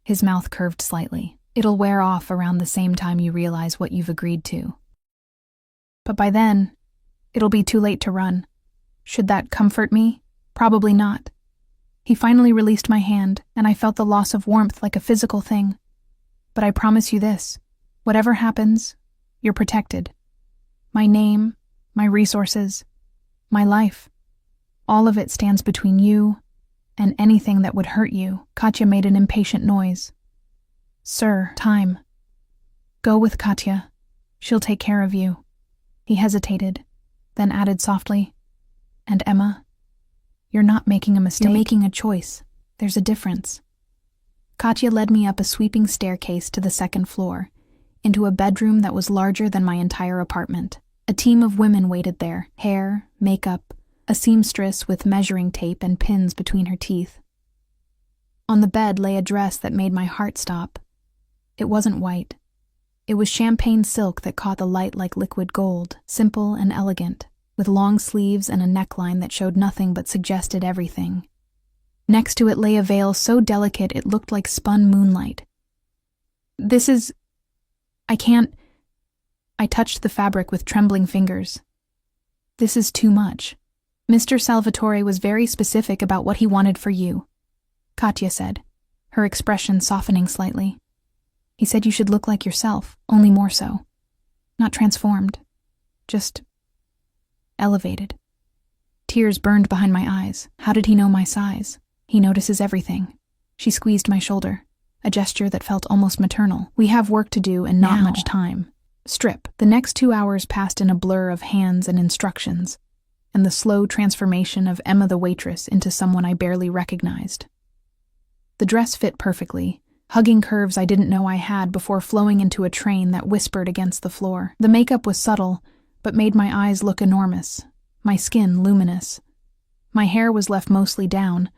His mouth curved slightly. It'll wear off around the same time you realize what you've agreed to. But by then, It'll be too late to run. Should that comfort me? Probably not. He finally released my hand, and I felt the loss of warmth like a physical thing. But I promise you this, whatever happens, you're protected. My name, my resources, my life, all of it stands between you and anything that would hurt you. Katya made an impatient noise. Sir, time. Go with Katya. She'll take care of you. He hesitated, then added softly, and Emma, you're not making a mistake. You're making a choice. There's a difference. Katya led me up a sweeping staircase to the second floor, into a bedroom that was larger than my entire apartment. A team of women waited there, hair, makeup, a seamstress with measuring tape and pins between her teeth. On the bed lay a dress that made my heart stop. It wasn't white. It was champagne silk that caught the light like liquid gold, simple and elegant, with long sleeves and a neckline that showed nothing but suggested everything. Next to it lay a veil so delicate it looked like spun moonlight. I can't. I touched the fabric with trembling fingers. This is too much. Mr. Salvatore was very specific about what he wanted for you, Katya said, her expression softening slightly. He said you should look like yourself, only more so. Not transformed, just elevated. Tears burned behind my eyes. How did he know my size? He notices everything. She squeezed my shoulder, a gesture that felt almost maternal. We have work to do and not much time. Strip. The next 2 hours passed in a blur of hands and instructions, and the slow transformation of Emma the waitress into someone I barely recognized. The dress fit perfectly, hugging curves I didn't know I had before flowing into a train that whispered against the floor. The makeup was subtle, but made my eyes look enormous, my skin luminous. My hair was left mostly down,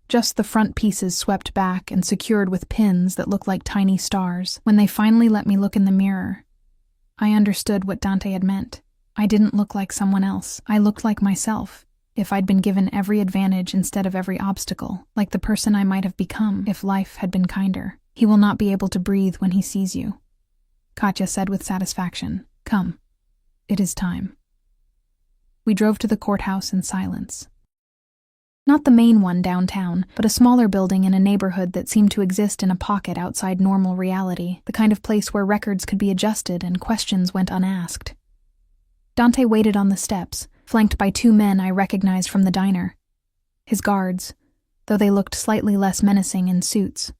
just the front pieces swept back and secured with pins that looked like tiny stars. When they finally let me look in the mirror, I understood what Dante had meant. I didn't look like someone else. I looked like myself, if I'd been given every advantage instead of every obstacle, like the person I might have become if life had been kinder. He will not be able to breathe when he sees you, Katya said with satisfaction. Come. It is time. We drove to the courthouse in silence. Not the main one downtown, but a smaller building in a neighborhood that seemed to exist in a pocket outside normal reality, the kind of place where records could be adjusted and questions went unasked. Dante waited on the steps, flanked by 2 men I recognized from the diner. His guards, though they looked slightly less menacing in suits.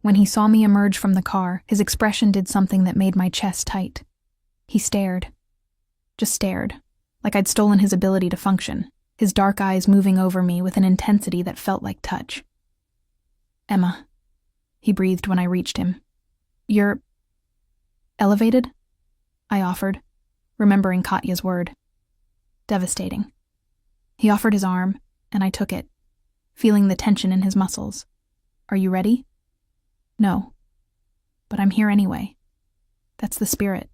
When he saw me emerge from the car, his expression did something that made my chest tight. He stared. Just stared, like I'd stolen his ability to function, his dark eyes moving over me with an intensity that felt like touch. Emma, he breathed when I reached him. You're elevated? I offered, remembering Katya's word. Devastating. He offered his arm, and I took it, feeling the tension in his muscles. Are you ready? No. But I'm here anyway. That's the spirit.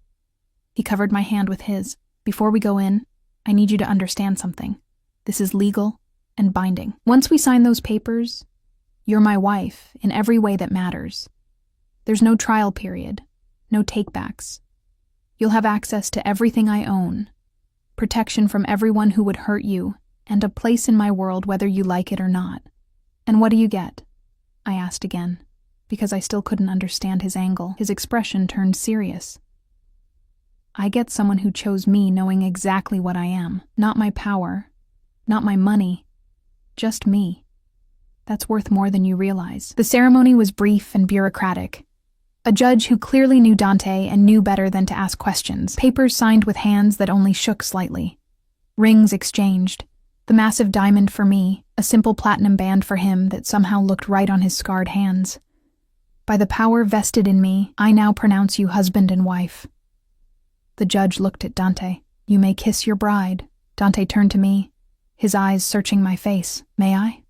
He covered my hand with his. Before we go in, I need you to understand something. This is legal and binding. Once we sign those papers, you're my wife in every way that matters. There's no trial period, no takebacks. You'll have access to everything I own, protection from everyone who would hurt you, and a place in my world whether you like it or not. And what do you get? I asked again, because I still couldn't understand his angle. His expression turned serious. I get someone who chose me knowing exactly what I am. Not my power, not my money, just me. That's worth more than you realize. The ceremony was brief and bureaucratic. A judge who clearly knew Dante and knew better than to ask questions. Papers signed with hands that only shook slightly. Rings exchanged. The massive diamond for me, a simple platinum band for him that somehow looked right on his scarred hands. By the power vested in me, I now pronounce you husband and wife. The judge looked at Dante. You may kiss your bride. Dante turned to me, his eyes searching my face. May I?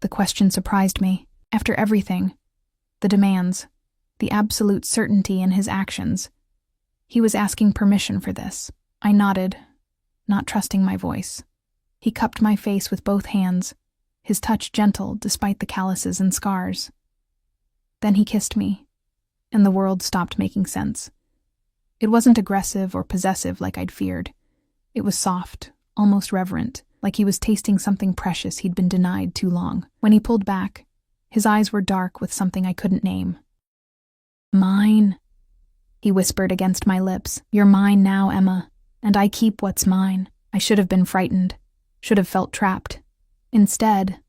The question surprised me. After everything, the demands, the absolute certainty in his actions, he was asking permission for this. I nodded, not trusting my voice. He cupped my face with both hands, his touch gentle despite the calluses and scars. Then he kissed me, and the world stopped making sense. It wasn't aggressive or possessive like I'd feared. It was soft, almost reverent, like he was tasting something precious he'd been denied too long. When he pulled back, his eyes were dark with something I couldn't name. "Mine," he whispered against my lips. "You're mine now, Emma, and I keep what's mine." I should have been frightened, should have felt trapped. Instead,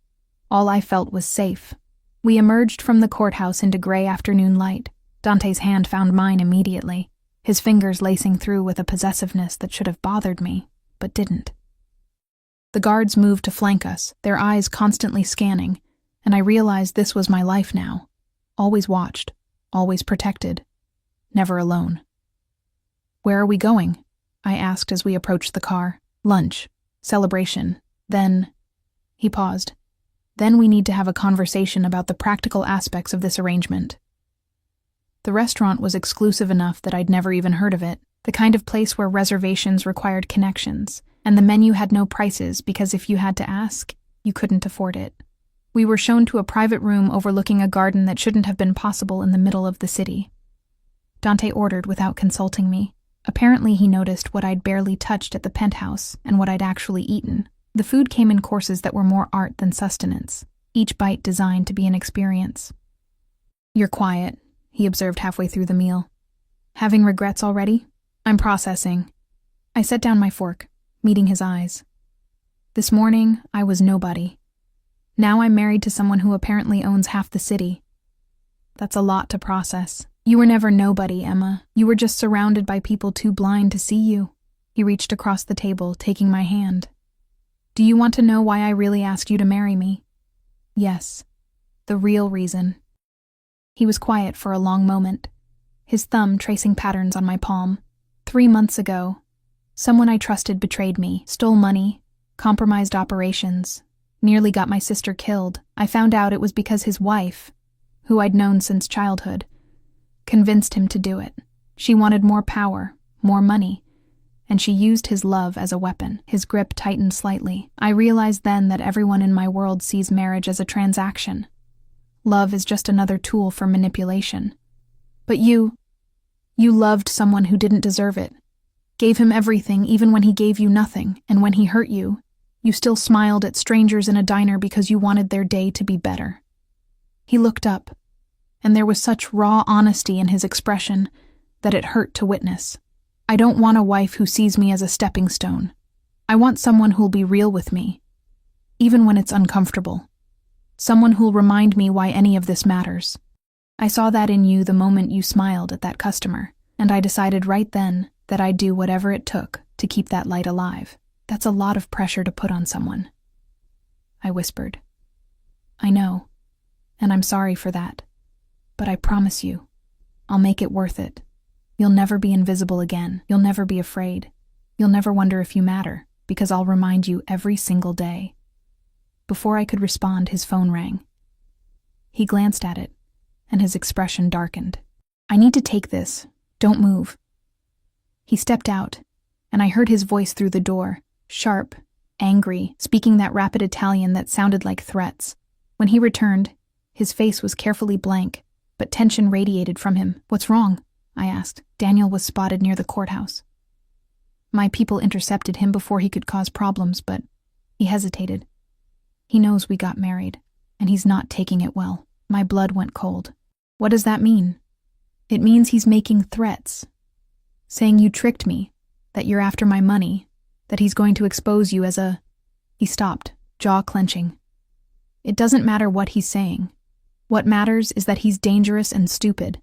all I felt was safe. We emerged from the courthouse into gray afternoon light. Dante's hand found mine immediately, his fingers lacing through with a possessiveness that should have bothered me, but didn't. The guards moved to flank us, their eyes constantly scanning, and I realized this was my life now. Always watched, always protected, never alone. "Where are we going?" I asked as we approached the car. "Lunch, celebration, then—" He paused. "Then we need to have a conversation about the practical aspects of this arrangement." The restaurant was exclusive enough that I'd never even heard of it, the kind of place where reservations required connections, and the menu had no prices because if you had to ask, you couldn't afford it. We were shown to a private room overlooking a garden that shouldn't have been possible in the middle of the city. Dante ordered without consulting me. Apparently he noticed what I'd barely touched at the penthouse and what I'd actually eaten. The food came in courses that were more art than sustenance, each bite designed to be an experience. "You're quiet," he observed halfway through the meal. "Having regrets already?" "I'm processing." I set down my fork, meeting his eyes. This morning, I was nobody. Now I'm married to someone who apparently owns half the city. That's a lot to process. "You were never nobody, Emma. You were just surrounded by people too blind to see you." He reached across the table, taking my hand. "Do you want to know why I really asked you to marry me?" "Yes. The real reason." He was quiet for a long moment, his thumb tracing patterns on my palm. 3 months ago, someone I trusted betrayed me, stole money, compromised operations, nearly got my sister killed. I found out it was because his wife, who I'd known since childhood, convinced him to do it. She wanted more power, more money, and she used his love as a weapon. His grip tightened slightly. I realized then that everyone in my world sees marriage as a transaction. Love is just another tool for manipulation. But you loved someone who didn't deserve it, gave him everything even when he gave you nothing, and when he hurt you, you still smiled at strangers in a diner because you wanted their day to be better. He looked up, and there was such raw honesty in his expression that it hurt to witness. I don't want a wife who sees me as a stepping stone. I want someone who'll be real with me, even when it's uncomfortable. Someone who'll remind me why any of this matters. I saw that in you the moment you smiled at that customer, and I decided right then that I'd do whatever it took to keep that light alive. That's a lot of pressure to put on someone. I whispered. "I know, and I'm sorry for that. But I promise you, I'll make it worth it. You'll never be invisible again. You'll never be afraid. You'll never wonder if you matter, because I'll remind you every single day." Before I could respond, his phone rang. He glanced at it, and his expression darkened. "I need to take this. Don't move." He stepped out, and I heard his voice through the door, sharp, angry, speaking that rapid Italian that sounded like threats. When he returned, his face was carefully blank, but tension radiated from him. "What's wrong?" I asked. Daniel was spotted near the courthouse. My people intercepted him before he could cause problems, but he hesitated. He knows we got married, and he's not taking it well. My blood went cold. "What does that mean?" "It means he's making threats, saying you tricked me, that you're after my money, that he's going to expose you as a—" He stopped, jaw clenching. "It doesn't matter what he's saying. What matters is that he's dangerous and stupid,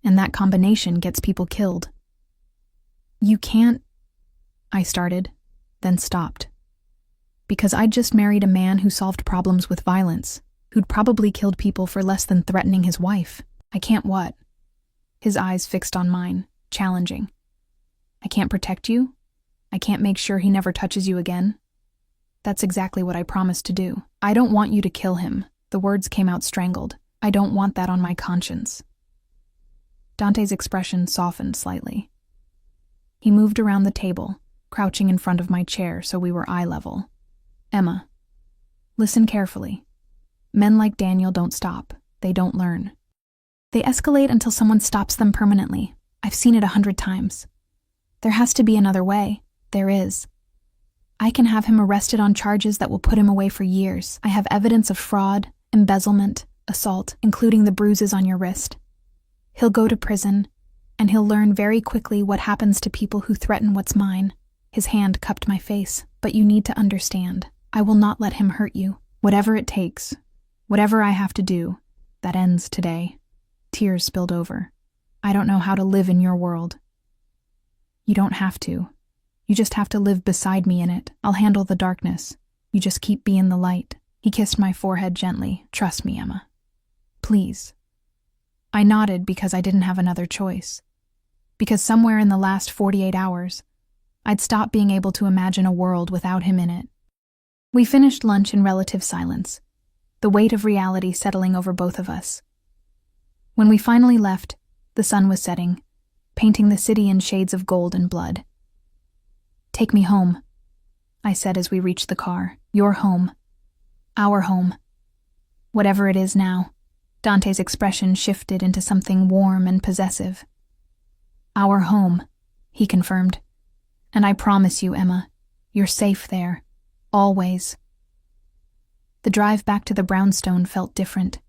and that combination gets people killed." "You can't—" I started, then stopped. Because I'd just married a man who solved problems with violence, who'd probably killed people for less than threatening his wife. I can't what? His eyes fixed on mine, challenging. I can't protect you? I can't make sure he never touches you again? That's exactly what I promised to do. I don't want you to kill him. The words came out strangled. I don't want that on my conscience. Dante's expression softened slightly. He moved around the table, crouching in front of my chair so we were eye level. "Emma, listen carefully. Men like Daniel don't stop. They don't learn. They escalate until someone stops them permanently. I've seen it 100 times. There has to be another way. There is. I can have him arrested on charges that will put him away for years. I have evidence of fraud, embezzlement, assault, including the bruises on your wrist. He'll go to prison, and he'll learn very quickly what happens to people who threaten what's mine." His hand cupped my face. "But you need to understand. I will not let him hurt you. Whatever it takes, whatever I have to do, that ends today." Tears spilled over. "I don't know how to live in your world." "You don't have to. You just have to live beside me in it. I'll handle the darkness. You just keep being the light." He kissed my forehead gently. "Trust me, Emma. Please." I nodded because I didn't have another choice. Because somewhere in the last 48 hours, I'd stopped being able to imagine a world without him in it. We finished lunch in relative silence, the weight of reality settling over both of us. When we finally left, the sun was setting, painting the city in shades of gold and blood. "Take me home," I said as we reached the car. "Your home. Our home. Whatever it is now." Dante's expression shifted into something warm and possessive. "Our home," he confirmed. "And I promise you, Emma, you're safe there. Always." The drive back to the brownstone felt different.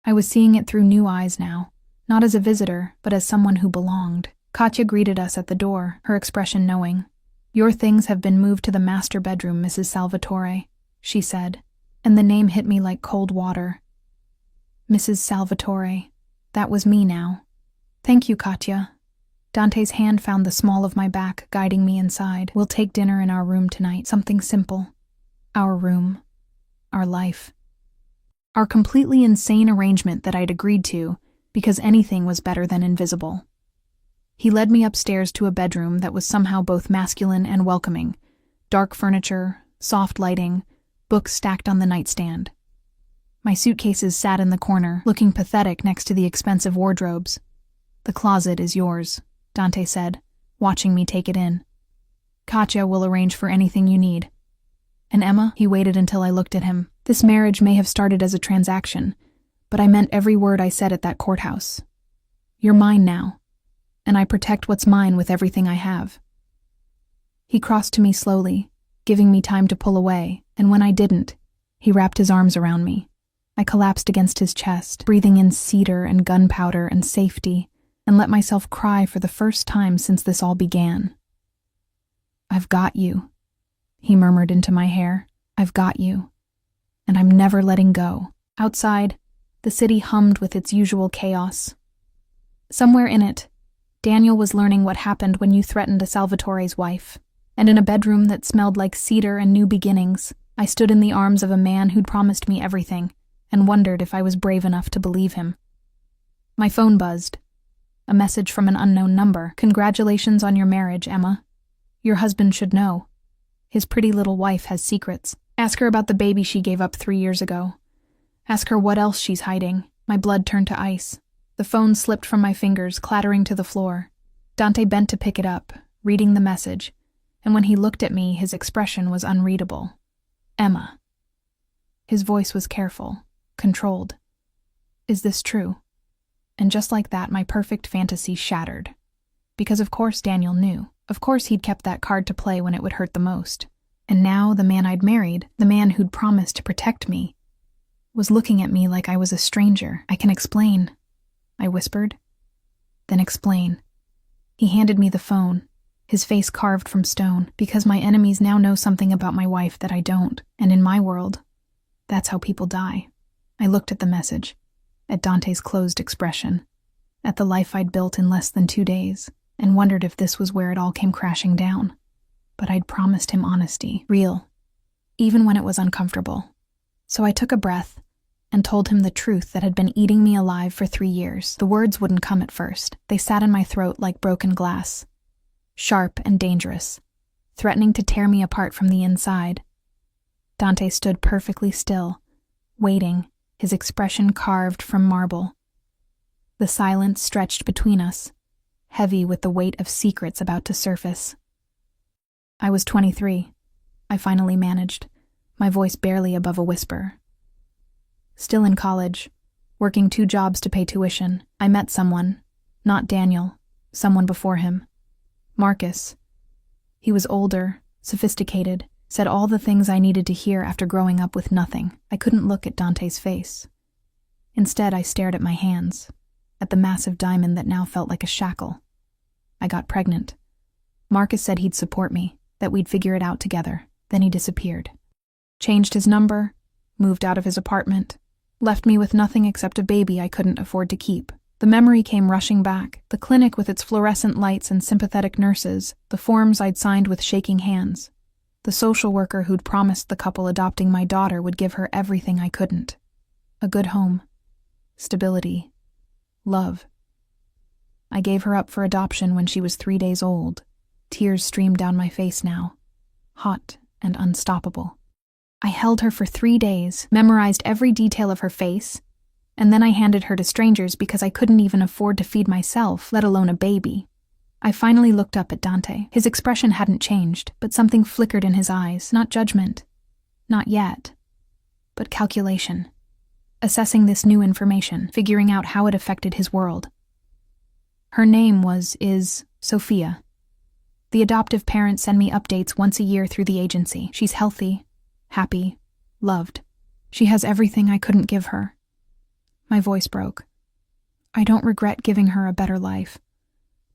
I was seeing it through new eyes now, not as a visitor, but as someone who belonged. Katya greeted us at the door, her expression knowing. "Your things have been moved to the master bedroom, Mrs. Salvatore," she said, and the name hit me like cold water. Mrs. Salvatore. That was me now. "Thank you, Katya." Dante's hand found the small of my back, guiding me inside. "We'll take dinner in our room tonight, something simple. Our room. Our life." Our completely insane arrangement that I'd agreed to, because anything was better than invisible. He led me upstairs to a bedroom that was somehow both masculine and welcoming. Dark furniture, soft lighting, books stacked on the nightstand. My suitcases sat in the corner, looking pathetic next to the expensive wardrobes. "The closet is yours," Dante said, watching me take it in. "Katya will arrange for anything you need." "And Emma?" He waited until I looked at him. "This marriage may have started as a transaction, but I meant every word I said at that courthouse. You're mine now, and I protect what's mine with everything I have." He crossed to me slowly, giving me time to pull away, and when I didn't, he wrapped his arms around me. I collapsed against his chest, breathing in cedar and gunpowder and safety, and let myself cry for the first time since this all began. "I've got you," he murmured into my hair. "I've got you, and I'm never letting go." Outside, the city hummed with its usual chaos. Somewhere in it, Daniel was learning what happened when you threatened a Salvatore's wife, and in a bedroom that smelled like cedar and new beginnings, I stood in the arms of a man who'd promised me everything, and wondered if I was brave enough to believe him. My phone buzzed. A message from an unknown number. "Congratulations on your marriage, Emma. Your husband should know. His pretty little wife has secrets. Ask her about the baby she gave up 3 years ago. Ask her what else she's hiding." My blood turned to ice. The phone slipped from my fingers, clattering to the floor. Dante bent to pick it up, reading the message, and when he looked at me, his expression was unreadable. "Emma." His voice was careful, controlled. "Is this true?" And just like that, my perfect fantasy shattered. Because of course Daniel knew. Of course he'd kept that card to play when it would hurt the most. And now the man I'd married, the man who'd promised to protect me, was looking at me like I was a stranger. "I can explain," I whispered. "Then explain." He handed me the phone, his face carved from stone, because my enemies now know something about my wife that I don't, and in my world, that's how people die. I looked at the message, at Dante's closed expression, at the life I'd built in less than 2 days, and wondered if this was where it all came crashing down. But I'd promised him honesty, real, even when it was uncomfortable. So I took a breath and told him the truth that had been eating me alive for 3 years. The words wouldn't come at first. They sat in my throat like broken glass, sharp and dangerous, threatening to tear me apart from the inside. Dante stood perfectly still, waiting, his expression carved from marble. The silence stretched between us, heavy with the weight of secrets about to surface. I was 23. I finally managed, my voice barely above a whisper. Still in college, working 2 jobs to pay tuition, I met someone, not Daniel, someone before him. Marcus. He was older, sophisticated, said all the things I needed to hear after growing up with nothing. I couldn't look at Dante's face. Instead, I stared at my hands, at the massive diamond that now felt like a shackle. I got pregnant. Marcus said he'd support me, that we'd figure it out together. Then he disappeared. Changed his number, moved out of his apartment, left me with nothing except a baby I couldn't afford to keep. The memory came rushing back, the clinic with its fluorescent lights and sympathetic nurses, the forms I'd signed with shaking hands. The social worker who'd promised the couple adopting my daughter would give her everything I couldn't. A good home, stability, love. I gave her up for adoption when she was 3 days old. Tears streamed down my face now, hot and unstoppable. I held her for 3 days, memorized every detail of her face, and then I handed her to strangers because I couldn't even afford to feed myself, let alone a baby. I finally looked up at Dante. His expression hadn't changed, but something flickered in his eyes. Not judgment. Not yet. But calculation. Assessing this new information, figuring out how it affected his world. Her name is Sophia. The adoptive parents send me updates once a year through the agency. She's healthy, happy, loved. She has everything I couldn't give her. My voice broke. I don't regret giving her a better life,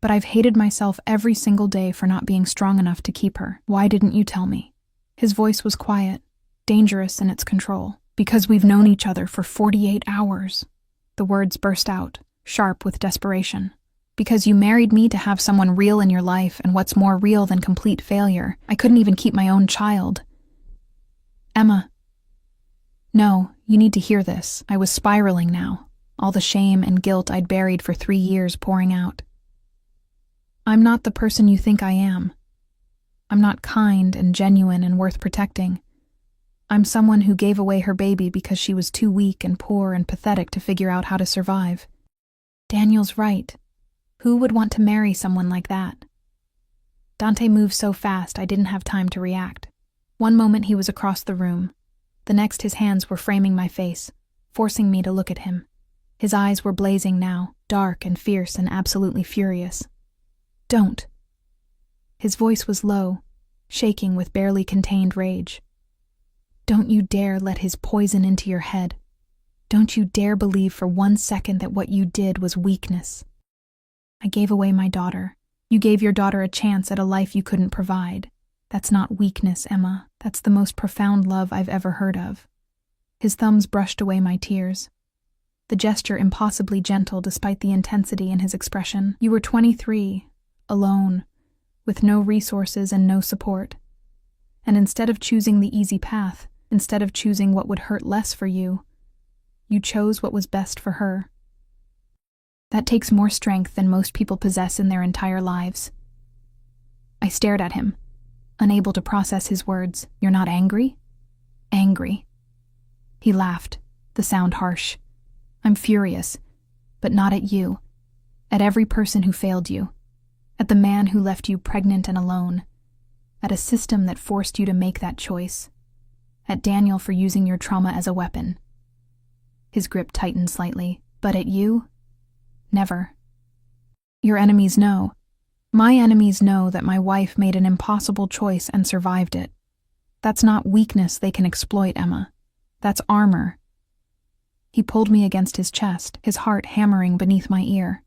but I've hated myself every single day for not being strong enough to keep her. Why didn't you tell me? His voice was quiet, dangerous in its control. Because we've known each other for 48 hours. The words burst out, sharp with desperation. Because you married me to have someone real in your life, and what's more real than complete failure? I couldn't even keep my own child. Emma. No, you need to hear this. I was spiraling now, all the shame and guilt I'd buried for 3 years pouring out. I'm not the person you think I am. I'm not kind and genuine and worth protecting. I'm someone who gave away her baby because she was too weak and poor and pathetic to figure out how to survive. Daniel's right. Who would want to marry someone like that? Dante moved so fast I didn't have time to react. One moment he was across the room. The next his hands were framing my face, forcing me to look at him. His eyes were blazing now, dark and fierce and absolutely furious. Don't. His voice was low, shaking with barely contained rage. Don't you dare let his poison into your head. Don't you dare believe for 1 second that what you did was weakness. I gave away my daughter. You gave your daughter a chance at a life you couldn't provide. That's not weakness, Emma. That's the most profound love I've ever heard of. His thumbs brushed away my tears. The gesture impossibly gentle despite the intensity in his expression. You were 23, alone, with no resources and no support. And instead of choosing the easy path, instead of choosing what would hurt less for you, you chose what was best for her. That takes more strength than most people possess in their entire lives. I stared at him, unable to process his words. You're not angry? Angry. He laughed, the sound harsh. I'm furious, but not at you. At every person who failed you. At the man who left you pregnant and alone. At a system that forced you to make that choice. At Daniel for using your trauma as a weapon. His grip tightened slightly. But at you? Never. Your enemies know. My enemies know that my wife made an impossible choice and survived it. That's not weakness they can exploit, Emma. That's armor. He pulled me against his chest, his heart hammering beneath my ear.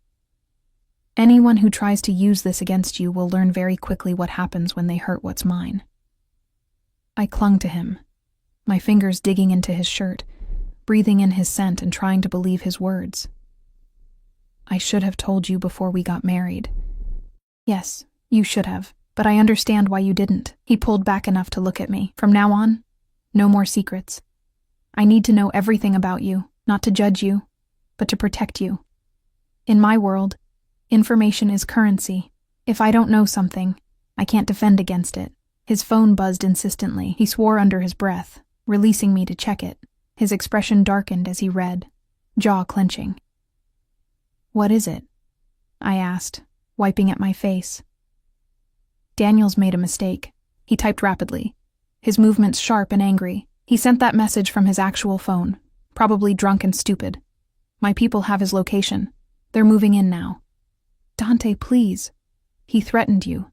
Anyone who tries to use this against you will learn very quickly what happens when they hurt what's mine. I clung to him, my fingers digging into his shirt, breathing in his scent and trying to believe his words. I should have told you before we got married. Yes, you should have, but I understand why you didn't. He pulled back enough to look at me. From now on, no more secrets. I need to know everything about you, not to judge you, but to protect you. In my world, information is currency. If I don't know something, I can't defend against it. His phone buzzed insistently. He swore under his breath, releasing me to check it. His expression darkened as he read, jaw clenching. What is it? I asked, wiping at my face. Daniel's made a mistake. He typed rapidly, his movements sharp and angry. He sent that message from his actual phone, probably drunk and stupid. My people have his location. They're moving in now. Dante, please. He threatened you.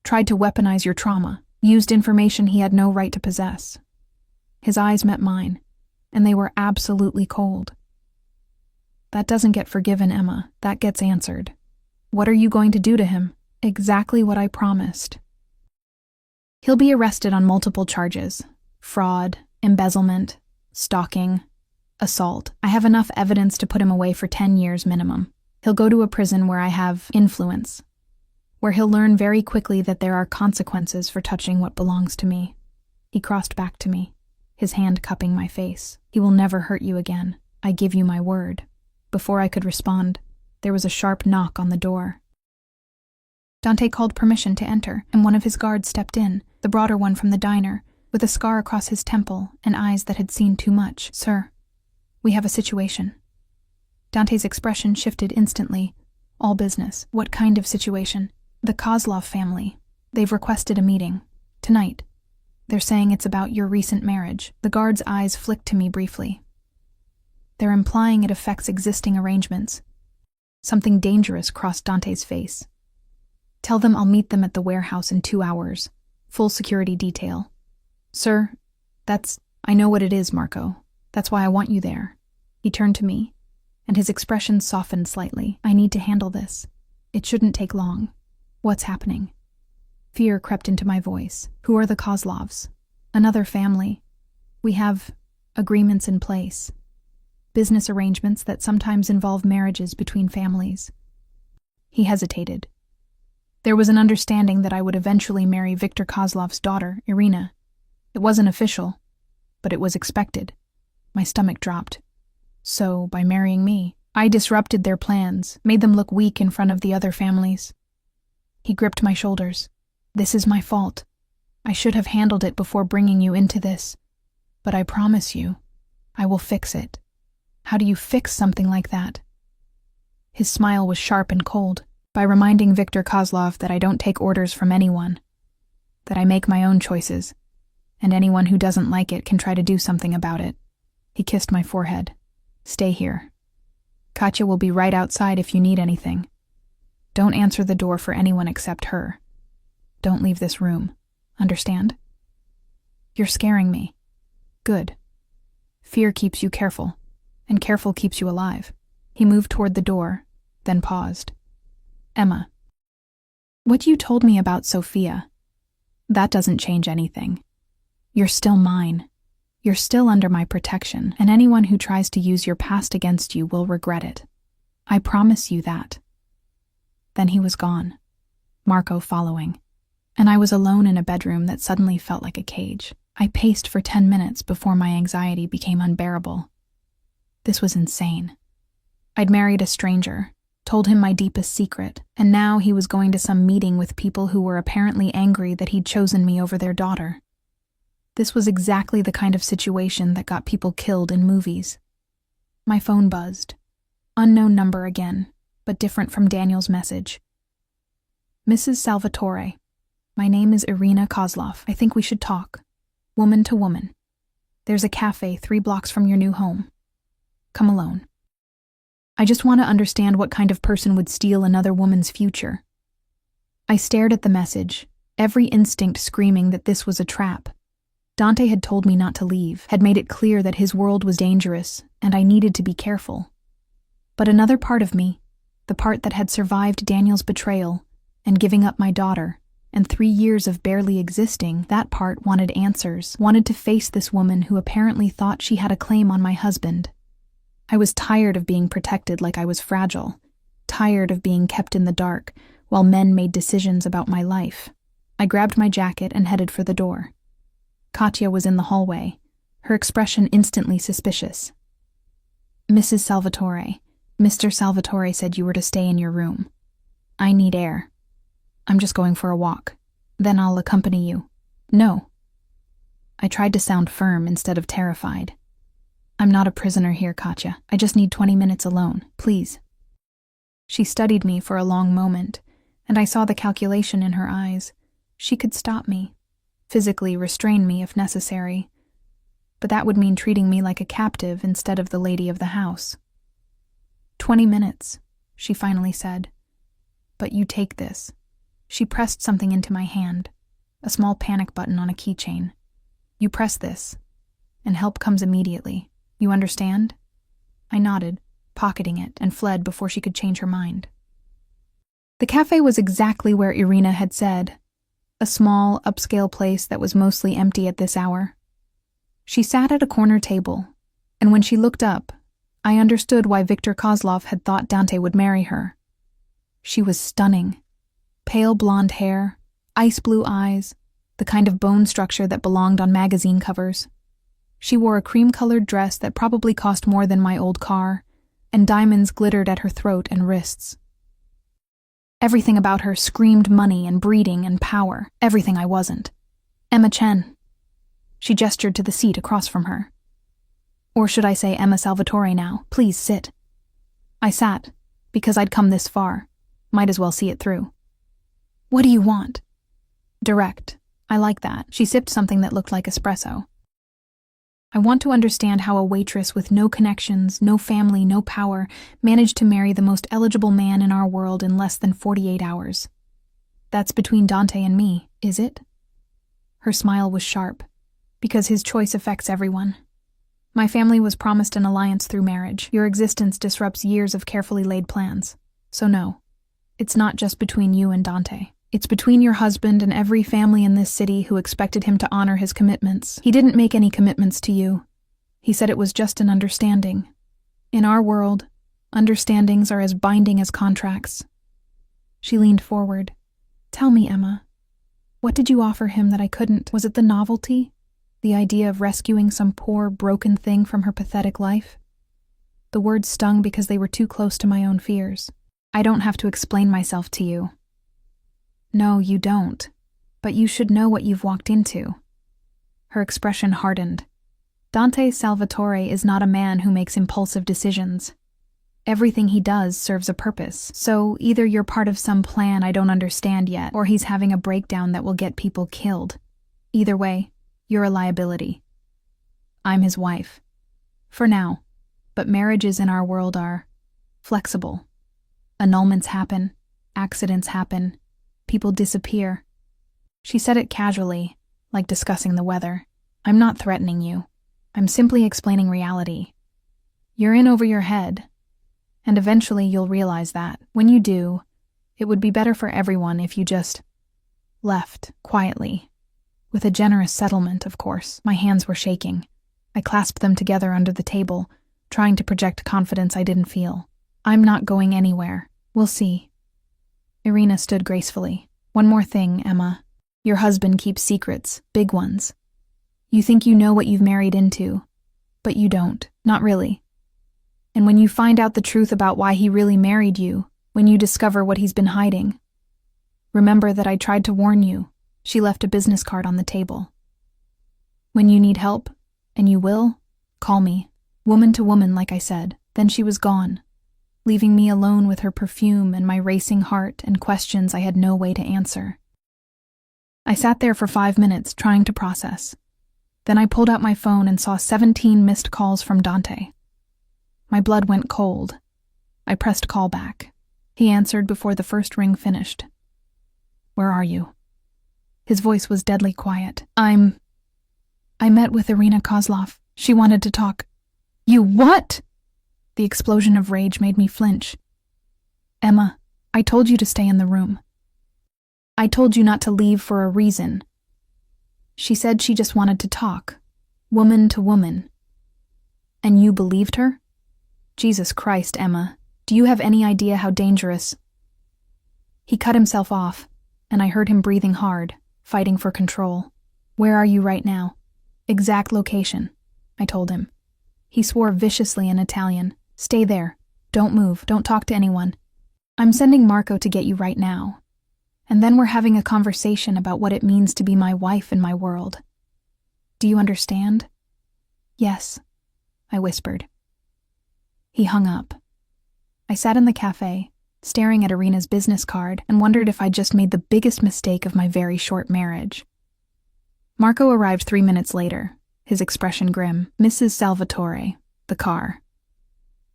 Tried to weaponize your trauma. used information he had no right to possess. His eyes met mine, and they were absolutely cold. That doesn't get forgiven, Emma. That gets answered. What are you going to do to him? Exactly what I promised. He'll be arrested on multiple charges: fraud, embezzlement, stalking, assault. I have enough evidence to put him away for 10 years minimum. He'll go to a prison where I have influence, where he'll learn very quickly that there are consequences for touching what belongs to me. He crossed back to me, his hand cupping my face. He will never hurt you again. I give you my word. Before I could respond, there was a sharp knock on the door. Dante called permission to enter, and one of his guards stepped in, the broader one from the diner, with a scar across his temple and eyes that had seen too much. Sir, we have a situation. Dante's expression shifted instantly. All business. What kind of situation? The Kozlov family. They've requested a meeting. Tonight. They're saying it's about your recent marriage. The guard's eyes flicked to me briefly. They're implying it affects existing arrangements. Something dangerous crossed Dante's face. Tell them I'll meet them at the warehouse in 2 hours. Full security detail. Sir, I know what it is, Marco. That's why I want you there. He turned to me, and his expression softened slightly. I need to handle this. It shouldn't take long. What's happening? Fear crept into my voice. Who are the Kozlovs? Another family. We have agreements in place. Business arrangements that sometimes involve marriages between families. He hesitated. There was an understanding that I would eventually marry Viktor Kozlov's daughter, Irina. It wasn't official, but it was expected. My stomach dropped. So, by marrying me, I disrupted their plans, made them look weak in front of the other families. He gripped my shoulders. This is my fault. I should have handled it before bringing you into this. But I promise you, I will fix it. How do you fix something like that? His smile was sharp and cold. By reminding Viktor Kozlov that I don't take orders from anyone, that I make my own choices, and anyone who doesn't like it can try to do something about it. He kissed my forehead. Stay here. Katya will be right outside if you need anything. Don't answer the door for anyone except her. Don't leave this room. Understand? You're scaring me. Good. Fear keeps you careful, and careful keeps you alive. He moved toward the door, then paused. Emma, what you told me about Sophia, that doesn't change anything. You're still mine. You're still under my protection, and anyone who tries to use your past against you will regret it. I promise you that. Then he was gone, Marco following, and I was alone in a bedroom that suddenly felt like a cage. I paced for 10 minutes before my anxiety became unbearable. This was insane. I'd married a stranger, told him my deepest secret, and now he was going to some meeting with people who were apparently angry that he'd chosen me over their daughter. This was exactly the kind of situation that got people killed in movies. My phone buzzed. Unknown number again, but different from Daniel's message. Mrs. Salvatore, my name is Irina Kozlov. I think we should talk. Woman to woman. There's a cafe 3 blocks from your new home. Come alone. I just want to understand what kind of person would steal another woman's future. I stared at the message, every instinct screaming that this was a trap. Dante had told me not to leave, had made it clear that his world was dangerous, and I needed to be careful. But another part of me, the part that had survived Daniel's betrayal, and giving up my daughter, and 3 years of barely existing, that part wanted answers, wanted to face this woman who apparently thought she had a claim on my husband. I was tired of being protected like I was fragile, tired of being kept in the dark while men made decisions about my life. I grabbed my jacket and headed for the door. Katya was in the hallway, her expression instantly suspicious. Mrs. Salvatore, Mr. Salvatore said you were to stay in your room. I need air. I'm just going for a walk. Then I'll accompany you. No. I tried to sound firm instead of terrified. I'm not a prisoner here, Katya. I just need 20 minutes alone, please. She studied me for a long moment, and I saw the calculation in her eyes. She could stop me, physically restrain me if necessary, but that would mean treating me like a captive instead of the lady of the house. 20 minutes, she finally said. But you take this. She pressed something into my hand, a small panic button on a keychain. You press this, and help comes immediately. You understand? I nodded, pocketing it, and fled before she could change her mind. The cafe was exactly where Irina had said, a small, upscale place that was mostly empty at this hour. She sat at a corner table, and when she looked up, I understood why Viktor Kozlov had thought Dante would marry her. She was stunning. Pale blonde hair, ice blue eyes, the kind of bone structure that belonged on magazine covers. She wore a cream-colored dress that probably cost more than my old car, and diamonds glittered at her throat and wrists. Everything about her screamed money and breeding and power, everything I wasn't. Emma Chen. She gestured to the seat across from her. Or should I say Emma Salvatore now? Please sit. I sat, because I'd come this far. Might as well see it through. What do you want? Direct. I like that. She sipped something that looked like espresso. I want to understand how a waitress with no connections, no family, no power, managed to marry the most eligible man in our world in less than 48 hours. That's between Dante and me, is it? Her smile was sharp, because his choice affects everyone. My family was promised an alliance through marriage. Your existence disrupts years of carefully laid plans. So no, it's not just between you and Dante. It's between your husband and every family in this city who expected him to honor his commitments. He didn't make any commitments to you. He said it was just an understanding. In our world, understandings are as binding as contracts. She leaned forward. Tell me, Emma, what did you offer him that I couldn't? Was it the novelty? The idea of rescuing some poor, broken thing from her pathetic life? The words stung because they were too close to my own fears. I don't have to explain myself to you. No, you don't. But you should know what you've walked into. Her expression hardened. Dante Salvatore is not a man who makes impulsive decisions. Everything he does serves a purpose. So either you're part of some plan I don't understand yet, or he's having a breakdown that will get people killed. Either way, you're a liability. I'm his wife. For now. But marriages in our world are flexible. Annulments happen. Accidents happen. People disappear. She said it casually, like discussing the weather. I'm not threatening you. I'm simply explaining reality. You're in over your head, and eventually you'll realize that. When you do, it would be better for everyone if you just left quietly. With a generous settlement, of course. My hands were shaking. I clasped them together under the table, trying to project confidence I didn't feel. I'm not going anywhere. We'll see. Irina stood gracefully. One more thing, Emma. Your husband keeps secrets, big ones. You think you know what you've married into, but you don't, not really. And when you find out the truth about why he really married you, when you discover what he's been hiding, remember that I tried to warn you. She left a business card on the table. When you need help, and you will, call me. Woman to woman, like I said. Then she was gone, leaving me alone with her perfume and my racing heart and questions I had no way to answer. I sat there for 5 minutes trying to process. Then I pulled out my phone and saw 17 missed calls from Dante. My blood went cold. I pressed call back. He answered before the first ring finished. Where are you? His voice was deadly quiet. I met with Irina Kozlov. She wanted to talk. You what? The explosion of rage made me flinch. Emma, I told you to stay in the room. I told you not to leave for a reason. She said she just wanted to talk, woman to woman. And you believed her? Jesus Christ, Emma, do you have any idea how dangerous? He cut himself off, and I heard him breathing hard, fighting for control. Where are you right now? Exact location, I told him. He swore viciously in Italian. Stay there. Don't move. Don't talk to anyone. I'm sending Marco to get you right now. And then we're having a conversation about what it means to be my wife in my world. Do you understand? Yes, I whispered. He hung up. I sat in the cafe, staring at Irina's business card, and wondered if I'd just made the biggest mistake of my very short marriage. Marco arrived 3 minutes later, his expression grim. Mrs. Salvatore, the car.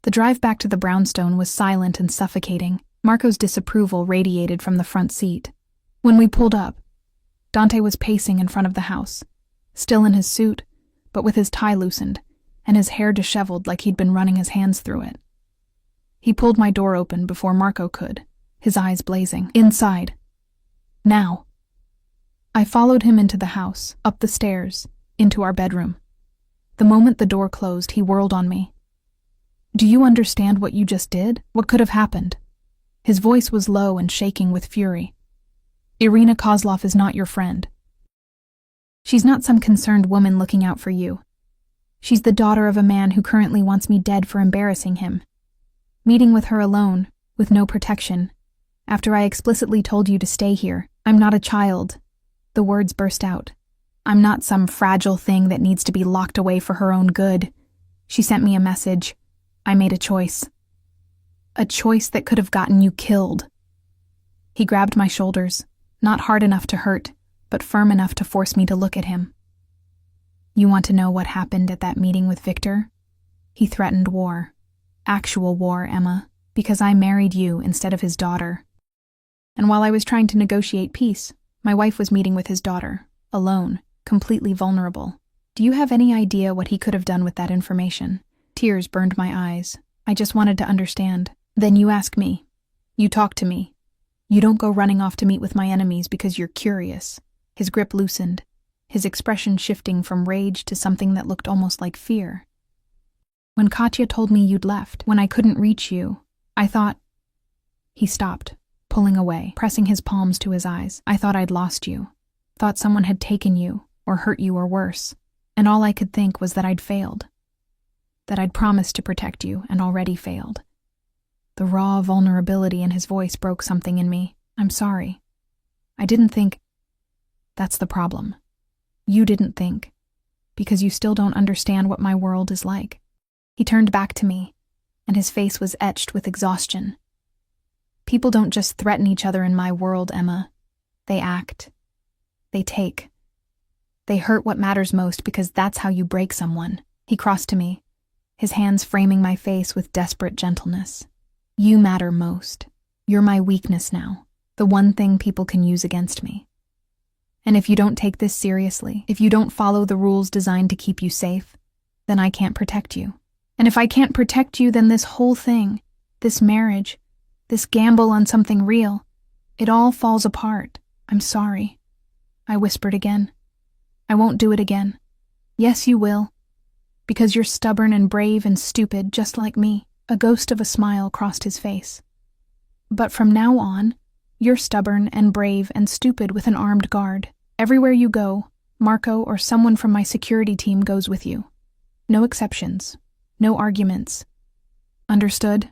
The drive back to the brownstone was silent and suffocating. Marco's disapproval radiated from the front seat. When we pulled up, Dante was pacing in front of the house, still in his suit, but with his tie loosened, and his hair disheveled like he'd been running his hands through it. He pulled my door open before Marco could, his eyes blazing. "Inside. Now." I followed him into the house, up the stairs, into our bedroom. The moment the door closed, he whirled on me. "Do you understand what you just did? What could have happened?" His voice was low and shaking with fury. "Irina Kozlov is not your friend. She's not some concerned woman looking out for you. She's the daughter of a man who currently wants me dead for embarrassing him. Meeting with her alone, with no protection, after I explicitly told you to stay here. I'm not a child." The words burst out. "I'm not some fragile thing that needs to be locked away for her own good. She sent me a message. I made a choice. A choice that could have gotten you killed." He grabbed my shoulders, not hard enough to hurt, but firm enough to force me to look at him. "You want to know what happened at that meeting with Victor? He threatened war. Actual war, Emma, because I married you instead of his daughter. And while I was trying to negotiate peace, my wife was meeting with his daughter, alone, completely vulnerable. Do you have any idea what he could have done with that information?" Tears burned my eyes. I just wanted to understand. "Then you ask me. You talk to me. You don't go running off to meet with my enemies because you're curious." His grip loosened, his expression shifting from rage to something that looked almost like fear. "When Katya told me you'd left, when I couldn't reach you, I thought—" He stopped, pulling away, pressing his palms to his eyes. "I thought I'd lost you. Thought someone had taken you, or hurt you, or worse. And all I could think was that I'd failed. That I'd promised to protect you and already failed." The raw vulnerability in his voice broke something in me. "I'm sorry. I didn't think—" "That's the problem. You didn't think. Because you still don't understand what my world is like." He turned back to me, and his face was etched with exhaustion. "People don't just threaten each other in my world, Emma. They act. They take. They hurt what matters most because that's how you break someone." He crossed to me, his hands framing my face with desperate gentleness. "You matter most. You're my weakness now, the one thing people can use against me. And if you don't take this seriously, if you don't follow the rules designed to keep you safe, then I can't protect you. And if I can't protect you, then this whole thing, this marriage, this gamble on something real, it all falls apart. I'm sorry." I whispered again. "I won't do it again." "Yes, you will. Because you're stubborn and brave and stupid, just like me." A ghost of a smile crossed his face. "But from now on, you're stubborn and brave and stupid with an armed guard. Everywhere you go, Marco or someone from my security team goes with you. No exceptions. No arguments. Understood?"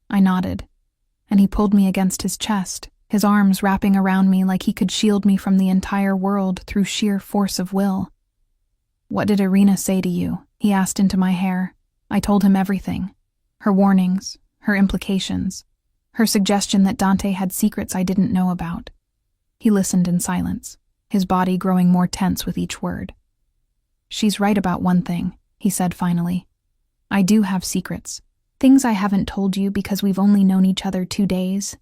I nodded, and he pulled me against his chest, his arms wrapping around me like he could shield me from the entire world through sheer force of will. "What did Irina say to you?" He asked into my hair. I told him everything. Her warnings, her implications, her suggestion that Dante had secrets I didn't know about. He listened in silence, his body growing more tense with each word. "She's right about one thing," he said finally. "I do have secrets. Things I haven't told you because we've only known each other 2 days,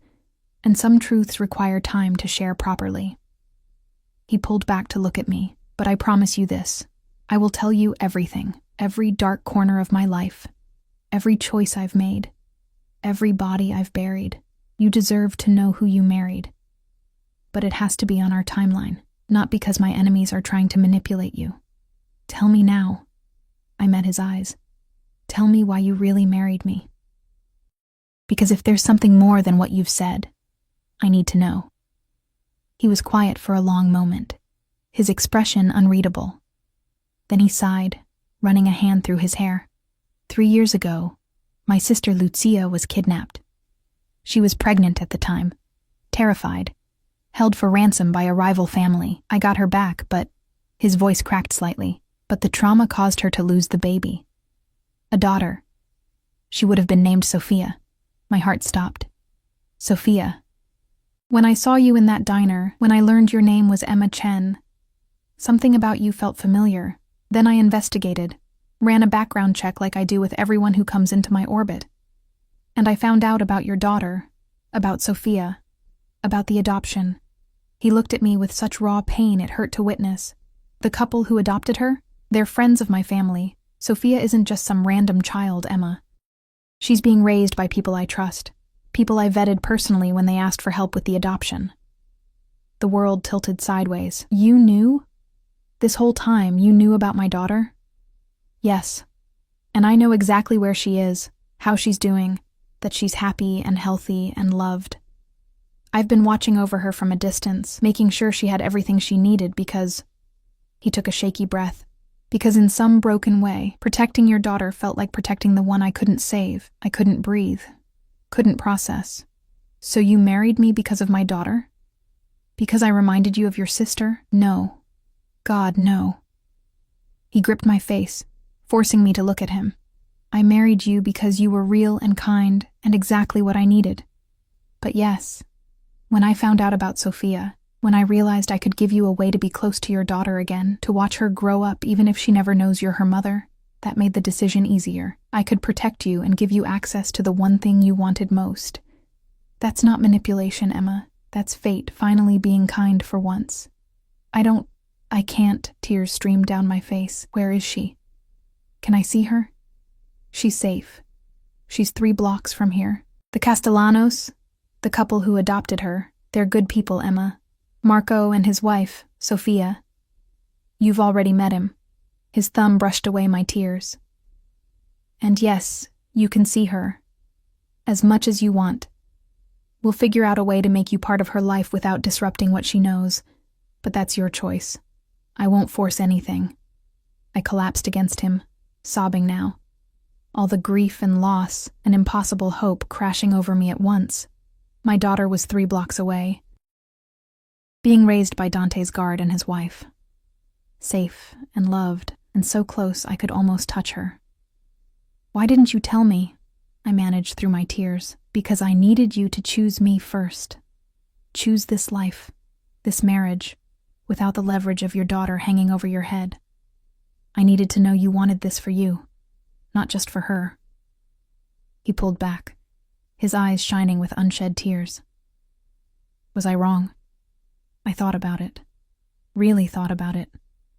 and some truths require time to share properly." He pulled back to look at me, "But I promise you this. I will tell you everything, every dark corner of my life, every choice I've made, every body I've buried. You deserve to know who you married. But it has to be on our timeline, not because my enemies are trying to manipulate you. Tell me now." I met his eyes. "Tell me why you really married me. Because if there's something more than what you've said, I need to know." He was quiet for a long moment, his expression unreadable. Then he sighed, running a hand through his hair. 3 years ago, my sister Lucia was kidnapped. She was pregnant at the time, terrified, held for ransom by a rival family. I got her back, but—" his voice cracked slightly, "but the trauma caused her to lose the baby. A daughter. She would have been named Sophia." My heart stopped. "Sophia. When I saw you in that diner, when I learned your name was Emma Chen, something about you felt familiar. Then I investigated, ran a background check like I do with everyone who comes into my orbit. And I found out about your daughter, about Sophia, about the adoption. He looked at me with such raw pain it hurt to witness. The couple who adopted her? They're friends of my family. Sophia isn't just some random child, Emma. She's being raised by people I trust, people I vetted personally when they asked for help with the adoption. The world tilted sideways. You knew? This whole time, you knew about my daughter? Yes. And I know exactly where she is, how she's doing, that she's happy and healthy and loved. I've been watching over her from a distance, making sure she had everything she needed because— He took a shaky breath. Because in some broken way, protecting your daughter felt like protecting the one I couldn't save, I couldn't breathe, couldn't process. So you married me because of my daughter? Because I reminded you of your sister? No. God, no. He gripped my face, forcing me to look at him. I married you because you were real and kind and exactly what I needed. But yes, when I found out about Sophia, when I realized I could give you a way to be close to your daughter again, to watch her grow up even if she never knows you're her mother, that made the decision easier. I could protect you and give you access to the one thing you wanted most. That's not manipulation, Emma. That's fate finally being kind for once. I can't. Tears streamed down my face. Where is she? Can I see her? She's safe. She's 3 blocks from here. The Castellanos, the couple who adopted her, they're good people, Emma. Marco and his wife, Sophia. You've already met him. His thumb brushed away my tears. And yes, you can see her. As much as you want. We'll figure out a way to make you part of her life without disrupting what she knows. But that's your choice. I won't force anything. I collapsed against him, sobbing now. All the grief and loss and impossible hope crashing over me at once. My daughter was 3 blocks away, being raised by Dante's guard and his wife. Safe and loved, and so close I could almost touch her. Why didn't you tell me? I managed through my tears. Because I needed you to choose me first. Choose this life, this marriage, without the leverage of your daughter hanging over your head. I needed to know you wanted this for you, not just for her. He pulled back, his eyes shining with unshed tears. Was I wrong? I thought about it. Really thought about it.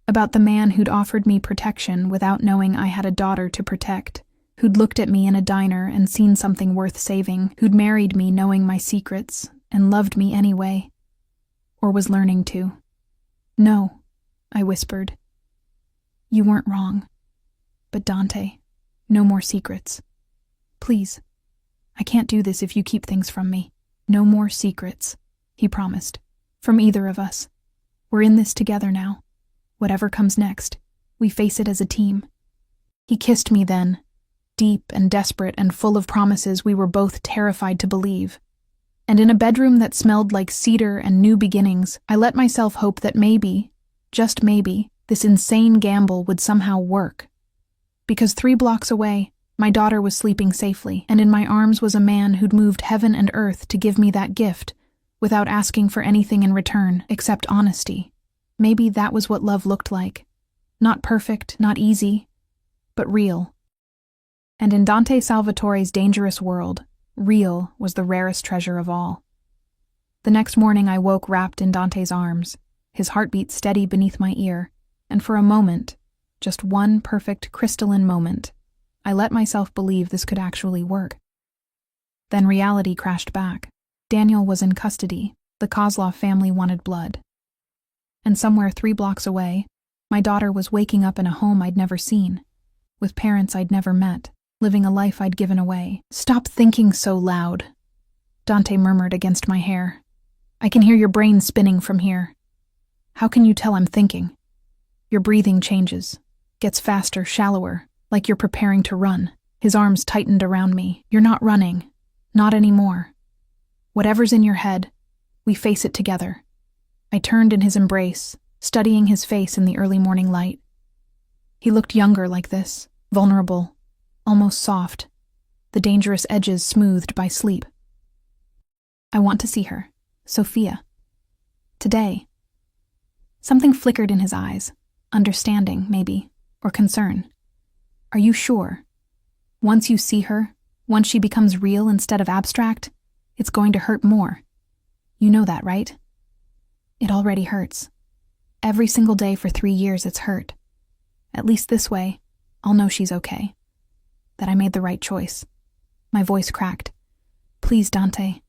About the man who'd offered me protection without knowing I had a daughter to protect, who'd looked at me in a diner and seen something worth saving, who'd married me knowing my secrets and loved me anyway. Or was learning to. No, I whispered. You weren't wrong. But Dante, no more secrets. Please. I can't do this if you keep things from me. No more secrets, he promised. From either of us. We're in this together now. Whatever comes next, we face it as a team. He kissed me then, deep and desperate and full of promises we were both terrified to believe. And in a bedroom that smelled like cedar and new beginnings, I let myself hope that maybe, just maybe, this insane gamble would somehow work. Because 3 blocks away, my daughter was sleeping safely, and in my arms was a man who'd moved heaven and earth to give me that gift, without asking for anything in return except honesty. Maybe that was what love looked like. Not perfect, not easy, but real. And in Dante Salvatore's dangerous world, real was the rarest treasure of all. The next morning I woke wrapped in Dante's arms, his heartbeat steady beneath my ear, and for a moment, just one perfect crystalline moment, I let myself believe this could actually work. Then reality crashed back. Daniel was in custody. The Kozlov family wanted blood. And somewhere 3 blocks away, my daughter was waking up in a home I'd never seen, with parents I'd never met, living a life I'd given away. Stop thinking so loud, Dante murmured against my hair. I can hear your brain spinning from here. How can you tell I'm thinking? Your breathing changes, gets faster, shallower, like you're preparing to run. His arms tightened around me. You're not running. Not anymore. Whatever's in your head, we face it together. I turned in his embrace, studying his face in the early morning light. He looked younger like this, vulnerable, almost soft, the dangerous edges smoothed by sleep. I want to see her, Sophia. Today. Something flickered in his eyes, understanding, maybe, or concern. Are you sure? Once you see her, once she becomes real instead of abstract, it's going to hurt more. You know that, right? It already hurts. Every single day for 3 years it's hurt. At least this way, I'll know she's okay. That I made the right choice. My voice cracked. Please, Dante.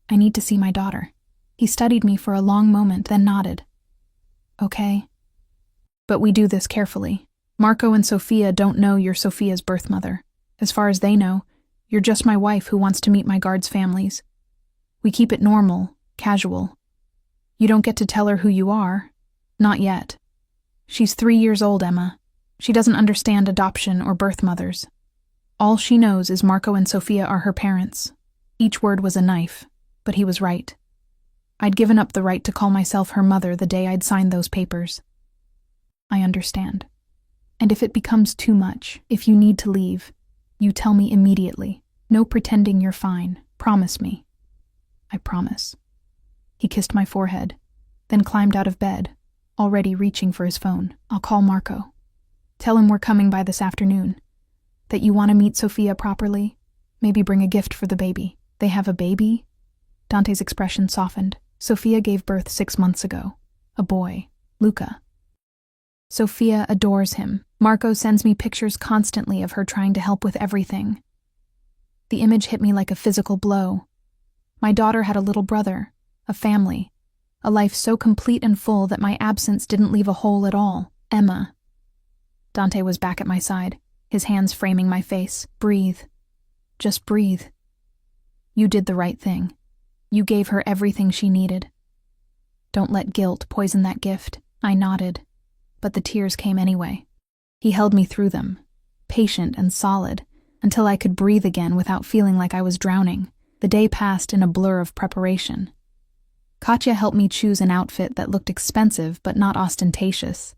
I need to see my daughter. He studied me for a long moment, then nodded. Okay. But we do this carefully. Marco and Sophia don't know you're Sophia's birth mother. As far as they know, you're just my wife who wants to meet my guards' families. We keep it normal, casual. You don't get to tell her who you are. Not yet. She's 3 years old, Emma. She doesn't understand adoption or birth mothers. All she knows is Marco and Sophia are her parents. Each word was a knife, but he was right. I'd given up the right to call myself her mother the day I'd signed those papers. I understand. And if it becomes too much, if you need to leave, you tell me immediately. No pretending you're fine. Promise me. I promise. He kissed my forehead, then climbed out of bed, already reaching for his phone. I'll call Marco. Tell him we're coming by this afternoon. That you want to meet Sophia properly. Maybe bring a gift for the baby. They have a baby? Dante's expression softened. Sophia gave birth 6 months ago. A boy, Luca. Sophia adores him. Marco sends me pictures constantly of her trying to help with everything. The image hit me like a physical blow. My daughter had a little brother, a family, a life so complete and full that my absence didn't leave a hole at all. Emma. Dante was back at my side, his hands framing my face. Breathe. Just breathe. You did the right thing. You gave her everything she needed. Don't let guilt poison that gift. I nodded, but the tears came anyway. He held me through them, patient and solid, until I could breathe again without feeling like I was drowning. The day passed in a blur of preparation. Katya helped me choose an outfit that looked expensive but not ostentatious.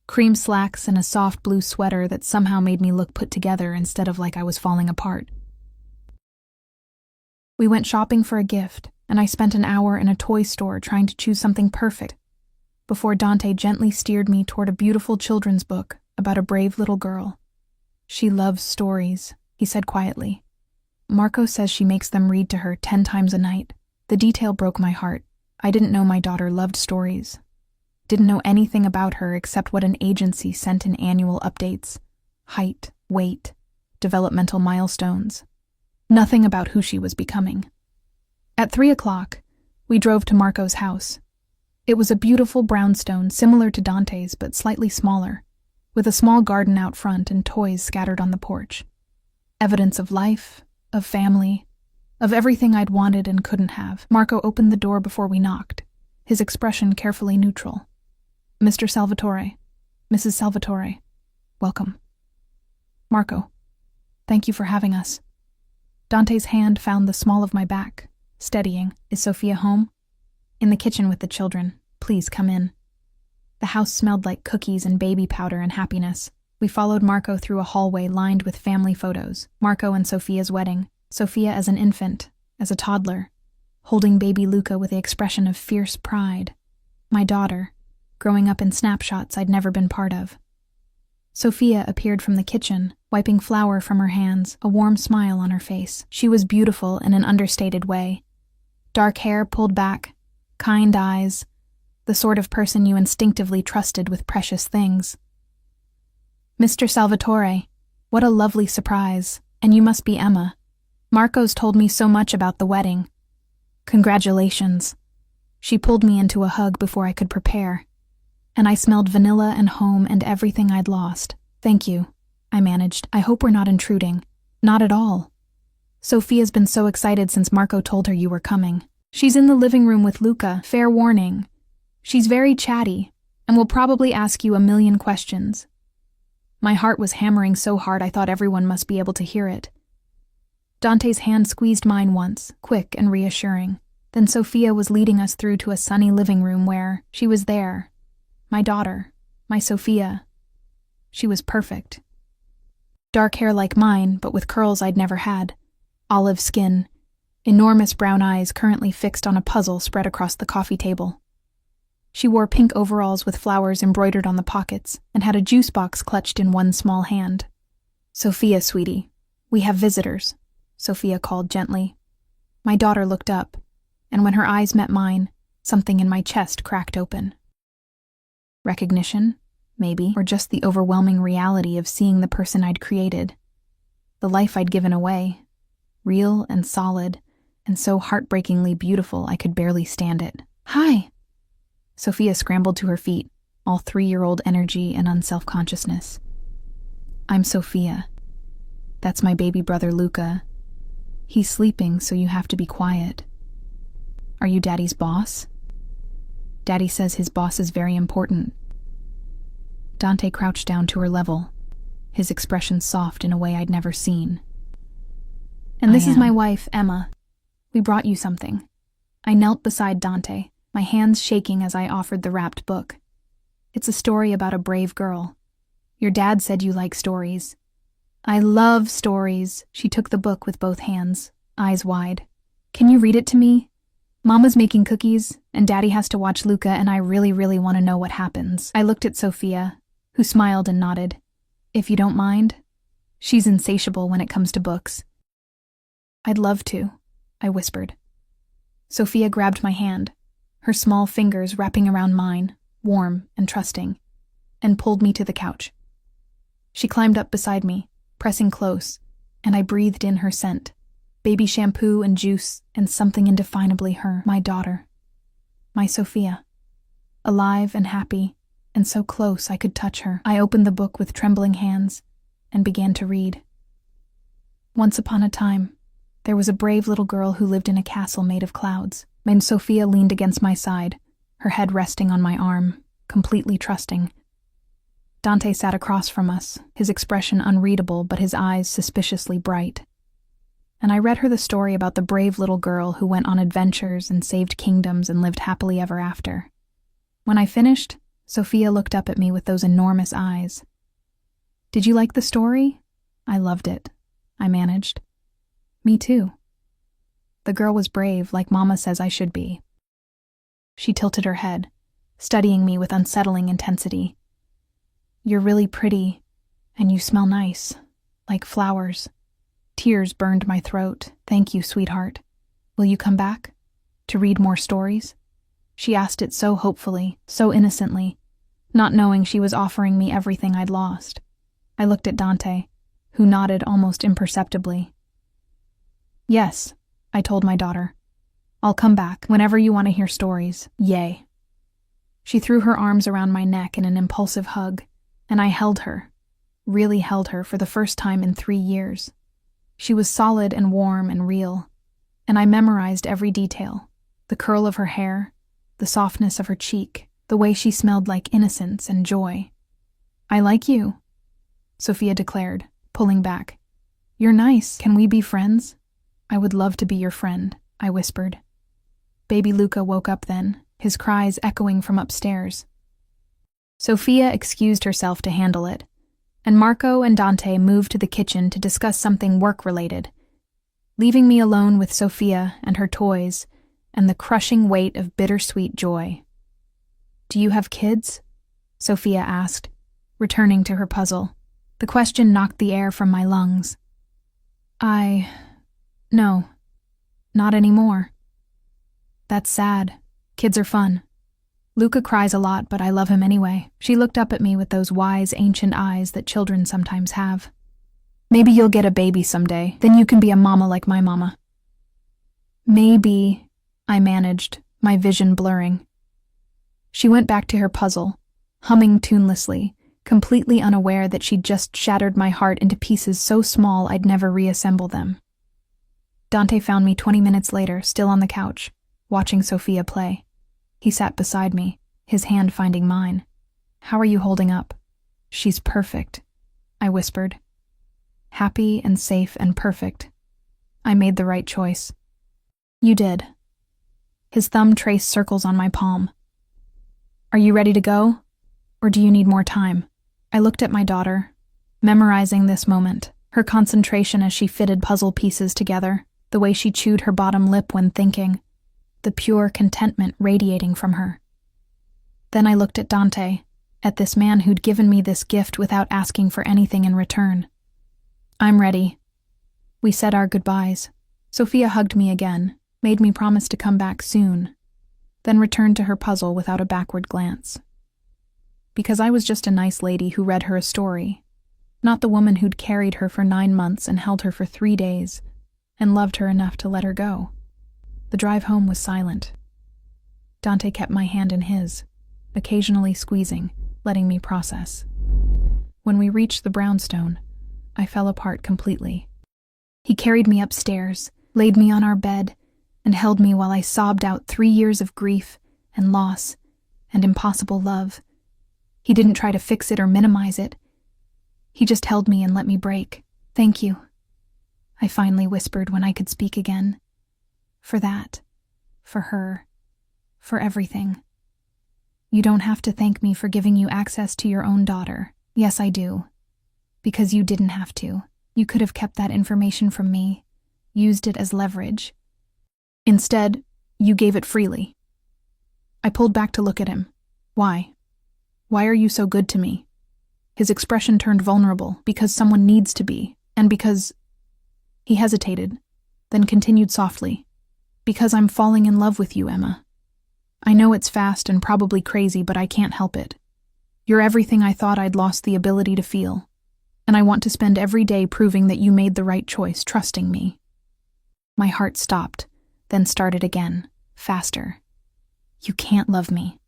Cream slacks and a soft blue sweater that somehow made me look put together instead of like I was falling apart. We went shopping for a gift, and I spent an hour in a toy store trying to choose something perfect, before Dante gently steered me toward a beautiful children's book about a brave little girl. She loves stories, he said quietly. Marco says she makes them read to her 10 times a night. The detail broke my heart. I didn't know my daughter loved stories. Didn't know anything about her except what an agency sent in annual updates. Height, weight, developmental milestones. Nothing about who she was becoming. At 3 o'clock, we drove to Marco's house. It was a beautiful brownstone similar to Dante's but slightly smaller, with a small garden out front and toys scattered on the porch. Evidence of life, of family, of everything I'd wanted and couldn't have. Marco opened the door before we knocked, his expression carefully neutral. Mr. Salvatore, Mrs. Salvatore, welcome. Marco, thank you for having us. Dante's hand found the small of my back, steadying. Is Sophia home? In the kitchen with the children. Please come in. The house smelled like cookies and baby powder and happiness. We followed Marco through a hallway lined with family photos. Marco and Sophia's wedding. Sophia as an infant, as a toddler, holding baby Luca with the expression of fierce pride. My daughter, growing up in snapshots I'd never been part of. Sophia appeared from the kitchen, wiping flour from her hands, a warm smile on her face. She was beautiful in an understated way. Dark hair pulled back, kind eyes, the sort of person you instinctively trusted with precious things. Mr. Salvatore, what a lovely surprise, and you must be Emma. Marco's told me so much about the wedding. Congratulations. She pulled me into a hug before I could prepare, and I smelled vanilla and home and everything I'd lost. Thank you, I managed. I hope we're not intruding. Not at all. Sophia's been so excited since Marco told her you were coming. She's in the living room with Luca, fair warning. She's very chatty, and will probably ask you a million questions. My heart was hammering so hard I thought everyone must be able to hear it. Dante's hand squeezed mine once, quick and reassuring. Then Sophia was leading us through to a sunny living room where she was there. My daughter, my Sophia. She was perfect. Dark hair like mine, but with curls I'd never had. Olive skin. Enormous brown eyes currently fixed on a puzzle spread across the coffee table. She wore pink overalls with flowers embroidered on the pockets and had a juice box clutched in one small hand. Sophia, sweetie, we have visitors, Sophia called gently. My daughter looked up, and when her eyes met mine, Something in my chest cracked open. Recognition, maybe, or just the overwhelming reality of seeing the person I'd created. The life I'd given away. Real and solid, and so heartbreakingly beautiful I could barely stand it. "Hi!" Sophia scrambled to her feet, all 3-year-old energy and unself-consciousness. "I'm Sophia. That's my baby brother Luca. He's sleeping, so you have to be quiet. Are you Daddy's boss?" "Daddy says his boss is very important." Dante crouched down to her level, his expression soft in a way I'd never seen. "And this is my wife, Emma. We brought you something." I knelt beside Dante, my hands shaking as I offered the wrapped book. "It's a story about a brave girl. Your dad said you like stories." "I love stories." She took the book with both hands, eyes wide. "Can you read it to me? Mama's making cookies, and Daddy has to watch Luca, and I really want to know what happens." I looked at Sophia, who smiled and nodded. "If you don't mind." She's insatiable when it comes to books. "I'd love to," I whispered. Sophia grabbed my hand, her small fingers wrapping around mine, warm and trusting, and pulled me to the couch. She climbed up beside me, pressing close, and I breathed in her scent. Baby shampoo and juice, and something indefinably her, my daughter. My Sophia. Alive and happy, and so close I could touch her. I opened the book with trembling hands, and began to read. "Once upon a time, there was a brave little girl who lived in a castle made of clouds." And Sophia leaned against my side, her head resting on my arm, completely trusting. Dante sat across from us, his expression unreadable but his eyes suspiciously bright. And I read her the story about the brave little girl who went on adventures and saved kingdoms and lived happily ever after. When I finished, Sophia looked up at me with those enormous eyes. "Did you like the story?" "I loved it," I managed. "Me too. The girl was brave, like Mama says I should be." She tilted her head, studying me with unsettling intensity. "You're really pretty, and you smell nice, like flowers." Tears burned my throat. "Thank you, sweetheart. Will you come back? To read more stories?" She asked it so hopefully, so innocently, not knowing she was offering me everything I'd lost. I looked at Dante, who nodded almost imperceptibly. "Yes," I told my daughter. "I'll come back whenever you want to hear stories. Yay." She threw her arms around my neck in an impulsive hug, and I held her, really held her for the first time in 3 years. She was solid and warm and real, and I memorized every detail, the curl of her hair, the softness of her cheek, the way she smelled like innocence and joy. "I like you," Sophia declared, pulling back. "You're nice. Can we be friends?" "I would love to be your friend," I whispered. Baby Luca woke up then, his cries echoing from upstairs. Sophia excused herself to handle it, and Marco and Dante moved to the kitchen to discuss something work-related, leaving me alone with Sophia and her toys and the crushing weight of bittersweet joy. "Do you have kids?" Sophia asked, returning to her puzzle. The question knocked the air from my lungs. No, not anymore." "That's sad. Kids are fun. Luca cries a lot, but I love him anyway." She looked up at me with those wise, ancient eyes that children sometimes have. "Maybe you'll get a baby someday. Then you can be a mama like my mama." "Maybe," I managed, my vision blurring. She went back to her puzzle, humming tunelessly, completely unaware that she'd just shattered my heart into pieces so small I'd never reassemble them. Dante found me 20 minutes later, still on the couch, watching Sophia play. He sat beside me, his hand finding mine. "How are you holding up?" "She's perfect," I whispered. Happy and safe and perfect. I made the right choice. "You did." His thumb traced circles on my palm. "Are you ready to go? Or do you need more time?" I looked at my daughter, memorizing this moment, her concentration as she fitted puzzle pieces together, the way she chewed her bottom lip when thinking, the pure contentment radiating from her. Then I looked at Dante, at this man who'd given me this gift without asking for anything in return. "I'm ready." We said our goodbyes. Sophia hugged me again, made me promise to come back soon. then returned to her puzzle without a backward glance. Because I was just a nice lady who read her a story, not the woman who'd carried her for 9 months and held her for 3 days, and loved her enough to let her go. The drive home was silent. Dante kept my hand in his, occasionally squeezing, letting me process. When we reached the brownstone, I fell apart completely. He carried me upstairs, laid me on our bed, and held me while I sobbed out 3 years of grief and loss and impossible love. He didn't try to fix it or minimize it. He just held me and let me break. "Thank you," I finally whispered when I could speak again. "For that, for her, for everything. You don't have to thank me for giving you access to your own daughter. Yes, I do. Because you didn't have to. You could have kept that information from me, used it as leverage. Instead, you gave it freely." I pulled back to look at him. "Why? Why are you so good to me?" His expression turned vulnerable, because someone needs to be, and because... He hesitated, then continued softly. "Because I'm falling in love with you, Emma. I know it's fast and probably crazy, but I can't help it. You're everything I thought I'd lost the ability to feel, and I want to spend every day proving that you made the right choice, trusting me." My heart stopped, then started again, faster. "You can't love me.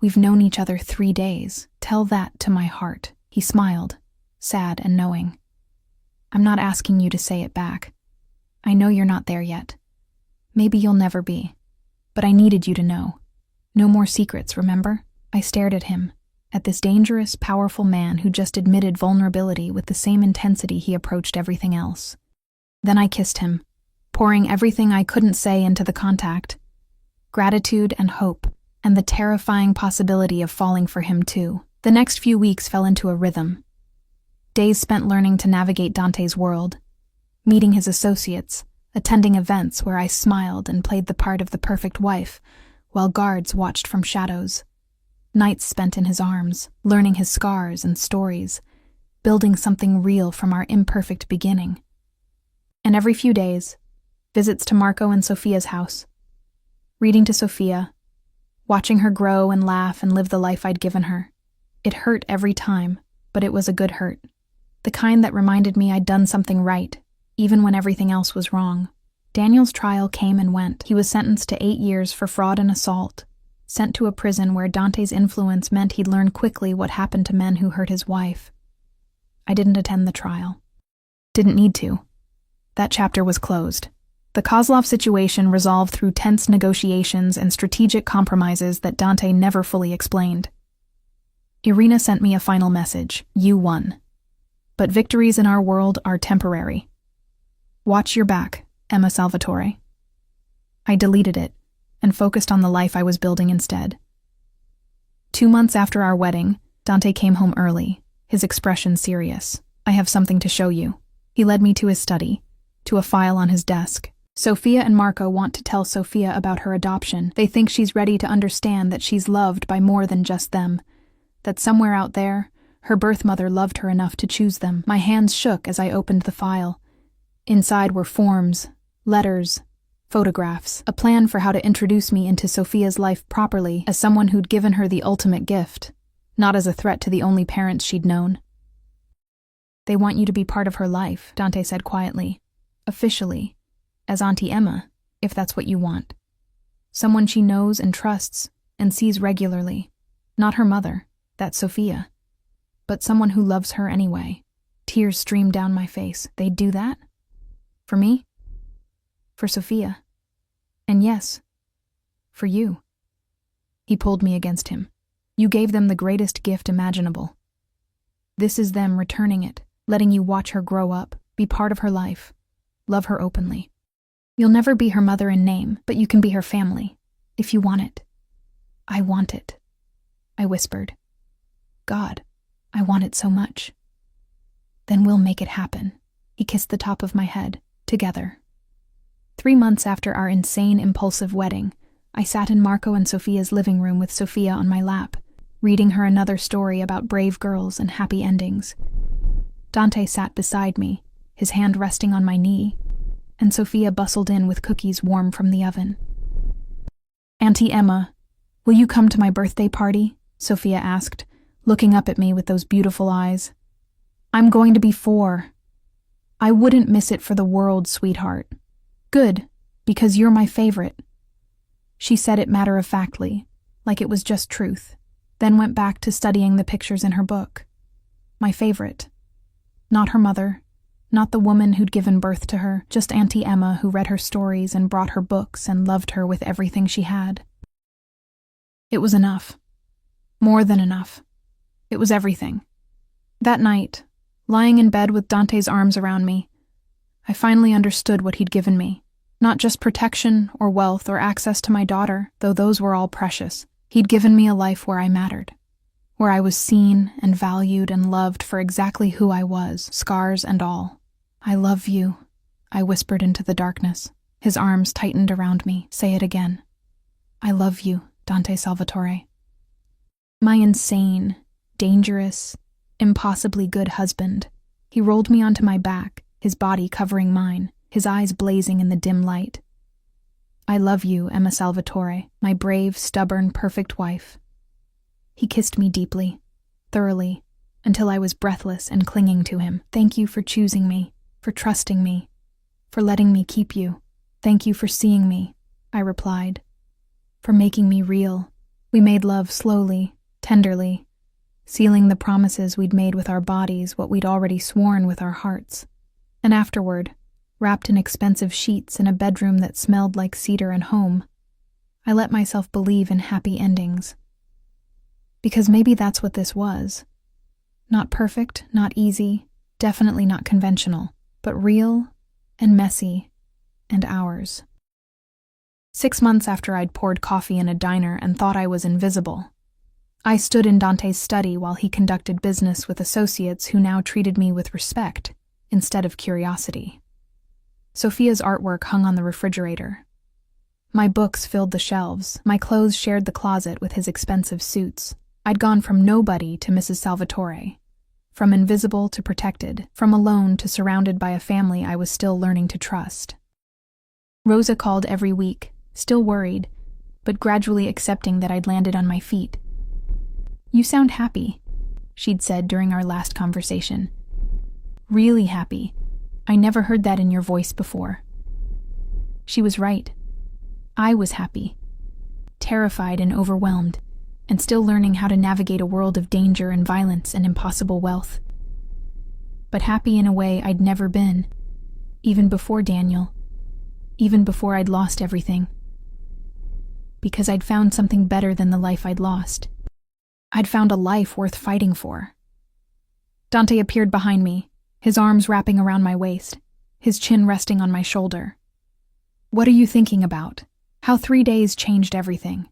We've known each other 3 days. Tell that to my heart." He smiled, sad and knowing. "I'm not asking you to say it back. I know you're not there yet. Maybe you'll never be. But I needed you to know. No more secrets, remember?" I stared at him, at this dangerous, powerful man who just admitted vulnerability with the same intensity he approached everything else. Then I kissed him, pouring everything I couldn't say into the contact. Gratitude and hope, and the terrifying possibility of falling for him too. The next few weeks fell into a rhythm. Days spent learning to navigate Dante's world, meeting his associates, attending events where I smiled and played the part of the perfect wife, while guards watched from shadows. Nights spent in his arms, learning his scars and stories, building something real from our imperfect beginning. And every few days, visits to Marco and Sophia's house. Reading to Sophia, watching her grow and laugh and live the life I'd given her. It hurt every time, but it was a good hurt. The kind that reminded me I'd done something right, even when everything else was wrong. Daniel's trial came and went. He was sentenced to 8 years for fraud and assault, sent to a prison where Dante's influence meant he'd learn quickly what happened to men who hurt his wife. I didn't attend the trial. Didn't need to. That chapter was closed. The Kozlov situation resolved through tense negotiations and strategic compromises that Dante never fully explained. Irina sent me a final message. "You won. But victories in our world are temporary. Watch your back, Emma Salvatore." I deleted it and focused on the life I was building instead. 2 months after our wedding, Dante came home early, his expression serious. "I have something to show you." He led me to his study, to a file on his desk. "Sophia and Marco want to tell Sophia about her adoption. They think she's ready to understand that she's loved by more than just them, that somewhere out there, her birth mother loved her enough to choose them." My hands shook as I opened the file. Inside were forms, letters, photographs, a plan for how to introduce me into Sophia's life properly as someone who'd given her the ultimate gift, not as a threat to the only parents she'd known. "They want you to be part of her life," Dante said quietly. "Officially, as Auntie Emma, if that's what you want. Someone she knows and trusts and sees regularly. Not her mother, that's Sophia, but someone who loves her anyway." Tears streamed down my face. "They'd do that? For me? For Sophia? And yes, for you." He pulled me against him. "You gave them the greatest gift imaginable. This is them returning it, letting you watch her grow up, be part of her life, love her openly. You'll never be her mother in name, but you can be her family, if you want it." "I want it," I whispered. "God, I want it so much." "Then we'll make it happen." He kissed the top of my head, together. 3 months after our insane, impulsive wedding, I sat in Marco and Sophia's living room with Sophia on my lap, reading her another story about brave girls and happy endings. Dante sat beside me, his hand resting on my knee, and Sophia bustled in with cookies warm from the oven. Auntie Emma, will you come to my birthday party? Sophia asked, looking up at me with those beautiful eyes. I'm going to be 4. I wouldn't miss it for the world, sweetheart. Good, because you're my favorite. She said it matter-of-factly, like it was just truth, then went back to studying the pictures in her book. My favorite. Not her mother, not the woman who'd given birth to her, just Auntie Emma who read her stories and brought her books and loved her with everything she had. It was enough. More than enough. It was everything. That night, lying in bed with Dante's arms around me, I finally understood what he'd given me. Not just protection or wealth or access to my daughter, though those were all precious. He'd given me a life where I mattered, where I was seen and valued and loved for exactly who I was, scars and all. I love you, I whispered into the darkness. His arms tightened around me. Say it again. I love you, Dante Salvatore. My insane, dangerous, impossibly good husband. He rolled me onto my back, his body covering mine, his eyes blazing in the dim light. I love you, Emma Salvatore, my brave, stubborn, perfect wife. He kissed me deeply, thoroughly, until I was breathless and clinging to him. Thank you for choosing me, for trusting me, for letting me keep you. Thank you for seeing me, I replied, for making me real. We made love slowly, tenderly, sealing the promises we'd made with our bodies, what we'd already sworn with our hearts. And afterward, wrapped in expensive sheets in a bedroom that smelled like cedar and home, I let myself believe in happy endings. Because maybe that's what this was. Not perfect, not easy, definitely not conventional, but real and messy and ours. 6 months after I'd poured coffee in a diner and thought I was invisible, I stood in Dante's study while he conducted business with associates who now treated me with respect instead of curiosity. Sophia's artwork hung on the refrigerator. My books filled the shelves. My clothes shared the closet with his expensive suits. I'd gone from nobody to Mrs. Salvatore, from invisible to protected, from alone to surrounded by a family I was still learning to trust. Rosa called every week, still worried, but gradually accepting that I'd landed on my feet. You sound happy, she'd said during our last conversation. Really happy. I never heard that in your voice before. She was right. I was happy, terrified and overwhelmed, and still learning how to navigate a world of danger and violence and impossible wealth. But happy in a way I'd never been, even before Daniel, even before I'd lost everything. Because I'd found something better than the life I'd lost. I'd found a life worth fighting for. Dante appeared behind me, his arms wrapping around my waist, his chin resting on my shoulder. What are you thinking about? How 3 days changed everything.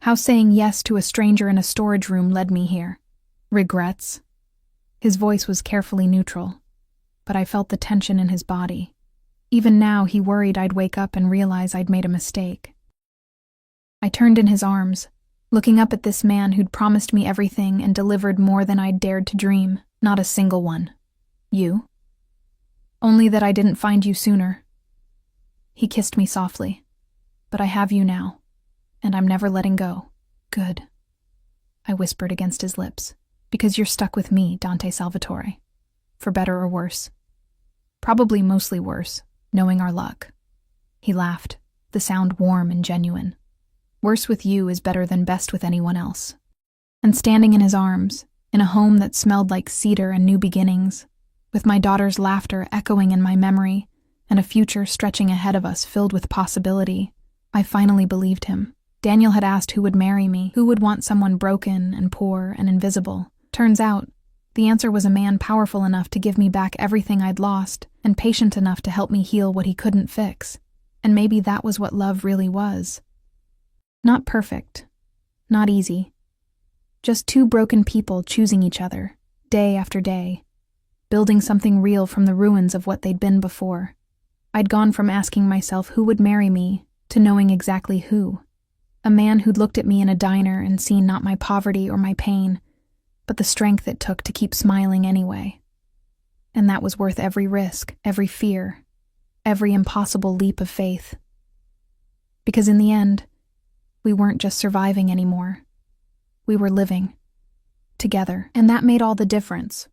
How saying yes to a stranger in a storage room led me here. Regrets? His voice was carefully neutral, but I felt the tension in his body. Even now, he worried I'd wake up and realize I'd made a mistake. I turned in his arms, looking up at this man who'd promised me everything and delivered more than I'd dared to dream, not a single one. You? Only that I didn't find you sooner. He kissed me softly. But I have you now, and I'm never letting go. Good, I whispered against his lips, because you're stuck with me, Dante Salvatore. For better or worse. Probably mostly worse, knowing our luck. He laughed, the sound warm and genuine. Worse with you is better than best with anyone else. And standing in his arms, in a home that smelled like cedar and new beginnings, with my daughter's laughter echoing in my memory, and a future stretching ahead of us filled with possibility, I finally believed him. Daniel had asked who would marry me, who would want someone broken and poor and invisible. Turns out, the answer was a man powerful enough to give me back everything I'd lost, and patient enough to help me heal what he couldn't fix. And maybe that was what love really was. Not perfect, not easy. Just 2 broken people choosing each other, day after day, building something real from the ruins of what they'd been before. I'd gone from asking myself who would marry me to knowing exactly who. A man who'd looked at me in a diner and seen not my poverty or my pain, but the strength it took to keep smiling anyway. And that was worth every risk, every fear, every impossible leap of faith. Because in the end, We weren't just surviving anymore. We were living. Together. And that made all the difference.